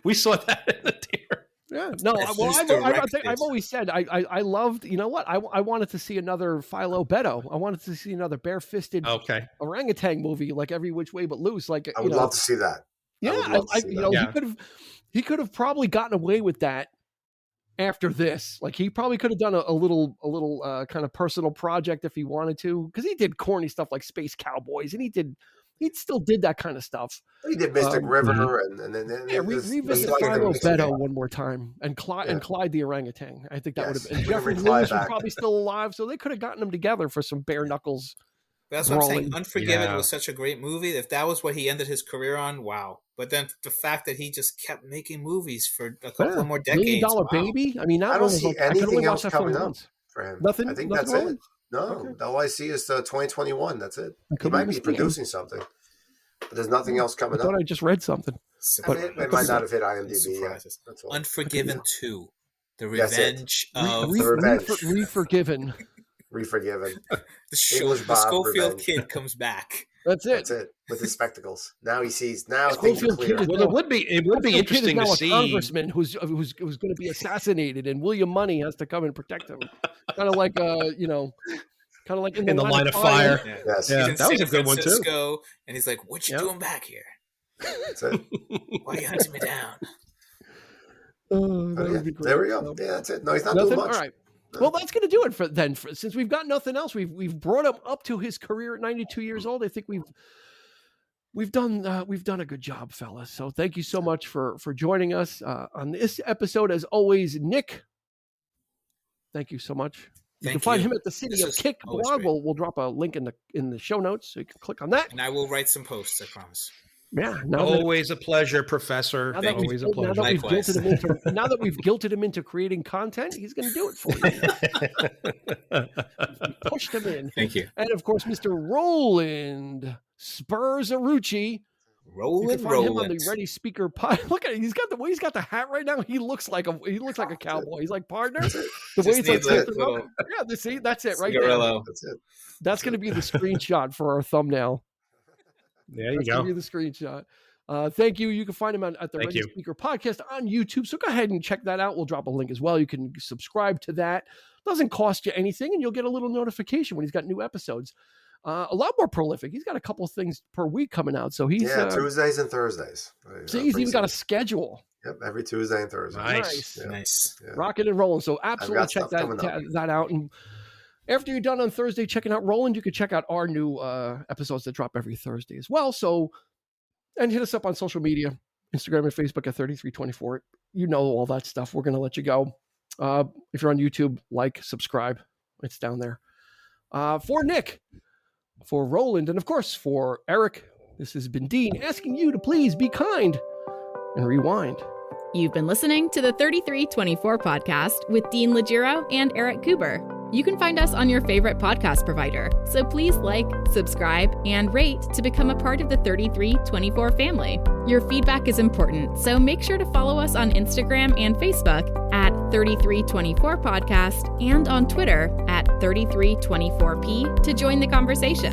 Speaker 3: We saw that in the theater.
Speaker 1: Yeah, no. Well, I've always said I loved. You know what? I wanted to see another Philo Beto. I wanted to see another bare-fisted orangutan movie, like Every Which Way But Loose. Like
Speaker 4: I would love to see that.
Speaker 1: Yeah, he could have probably gotten away with that after this. Like he probably could have done a little kind of personal project if he wanted to, because he did corny stuff like Space Cowboys, and he still did that kind of stuff.
Speaker 4: He did Mystic River, and then
Speaker 1: revisit Philo Beto one more time, and Clyde the orangutan. I think that would have been. Jeffrey Lewis was probably still alive, so they could have gotten them together for some bare knuckles.
Speaker 5: That's what I'm saying. Unforgiven was such a great movie. If that was what he ended his career on, wow. But then the fact that he just kept making movies for a couple more decades.
Speaker 1: $1 Million Baby. I mean,
Speaker 4: I don't see anything else coming up for him.
Speaker 1: Nothing.
Speaker 4: I think that's it. No, all I see is 2021. That's it. He might be producing something, but there's nothing else coming up.
Speaker 1: I just read something.
Speaker 4: But it might not have hit IMDb yet.
Speaker 5: Unforgiven 2. The Revenge of...
Speaker 1: Reforgiven.
Speaker 4: Reforgiven.
Speaker 5: The Schofield kid comes back.
Speaker 1: That's it.
Speaker 4: With his spectacles. Now he sees. Now
Speaker 1: things are clear.
Speaker 3: Well, it would be interesting to see.
Speaker 1: A congressman who's going to be assassinated, and William Money has to come and protect him. Kind of like kind of like in the line of fire.
Speaker 4: Yeah. Yes.
Speaker 3: Yeah, that was a good one too.
Speaker 5: And he's like, "What you doing back here?
Speaker 4: That's it.
Speaker 5: Why are you hunting me down?"
Speaker 1: That would be great.
Speaker 4: There we go. Yeah, that's it. No, he's not doing much. All right.
Speaker 1: Well, that's going to do it for since we've got nothing else. We've brought him up to his career at 92 years old. I think we've done a good job, fellas. So thank you so much for joining us on this episode. As always, Nick, thank you so much. You can find him at the City of Kick blog. We'll drop a link in the show notes, so you can click on that.
Speaker 5: And I will write some posts, I promise.
Speaker 1: Yeah,
Speaker 3: always a pleasure, Professor. Always a pleasure.
Speaker 1: Now that we've guilted him into creating content, he's going to do it for you. Pushed him in.
Speaker 5: Thank you.
Speaker 1: And of course, Mr. Roland Spurs Uruci. You can find him on the Ready Speaker Pod. Look at it. He's got the hat right now. He looks like a cowboy. He's like, partner. The way he's like, that's it right there.
Speaker 4: That's it.
Speaker 1: That's going to be the screenshot for our thumbnail.
Speaker 3: There you go.
Speaker 1: Give you the screenshot. Thank you. You can find him at the Ready Speaker Podcast on YouTube. So go ahead and check that out. We'll drop a link as well. You can subscribe to that. Doesn't cost you anything, and you'll get a little notification when he's got new episodes. A lot more prolific. He's got a couple of things per week coming out. So he's
Speaker 4: Tuesdays and Thursdays.
Speaker 1: So he's even got a schedule.
Speaker 4: Yep, every Tuesday and Thursday.
Speaker 5: Nice.
Speaker 1: Yeah. Rocking and rolling. So absolutely check that out. And after you're done on Thursday checking out Roland, you can check out our new episodes that drop every Thursday as well. So, and hit us up on social media, Instagram and Facebook at 3324. You know all that stuff. We're going to let you go. If you're on YouTube, subscribe. It's down there. For Nick, for Roland, and of course for Eric, this has been Dean asking you to please be kind and rewind.
Speaker 2: You've been listening to the 3324 podcast with Dean Legiro and Eric Kuber. You can find us on your favorite podcast provider, so please subscribe, and rate to become a part of the 3324 family. Your feedback is important, so make sure to follow us on Instagram and Facebook at 3324 podcast and on Twitter at 3324p to join the conversation.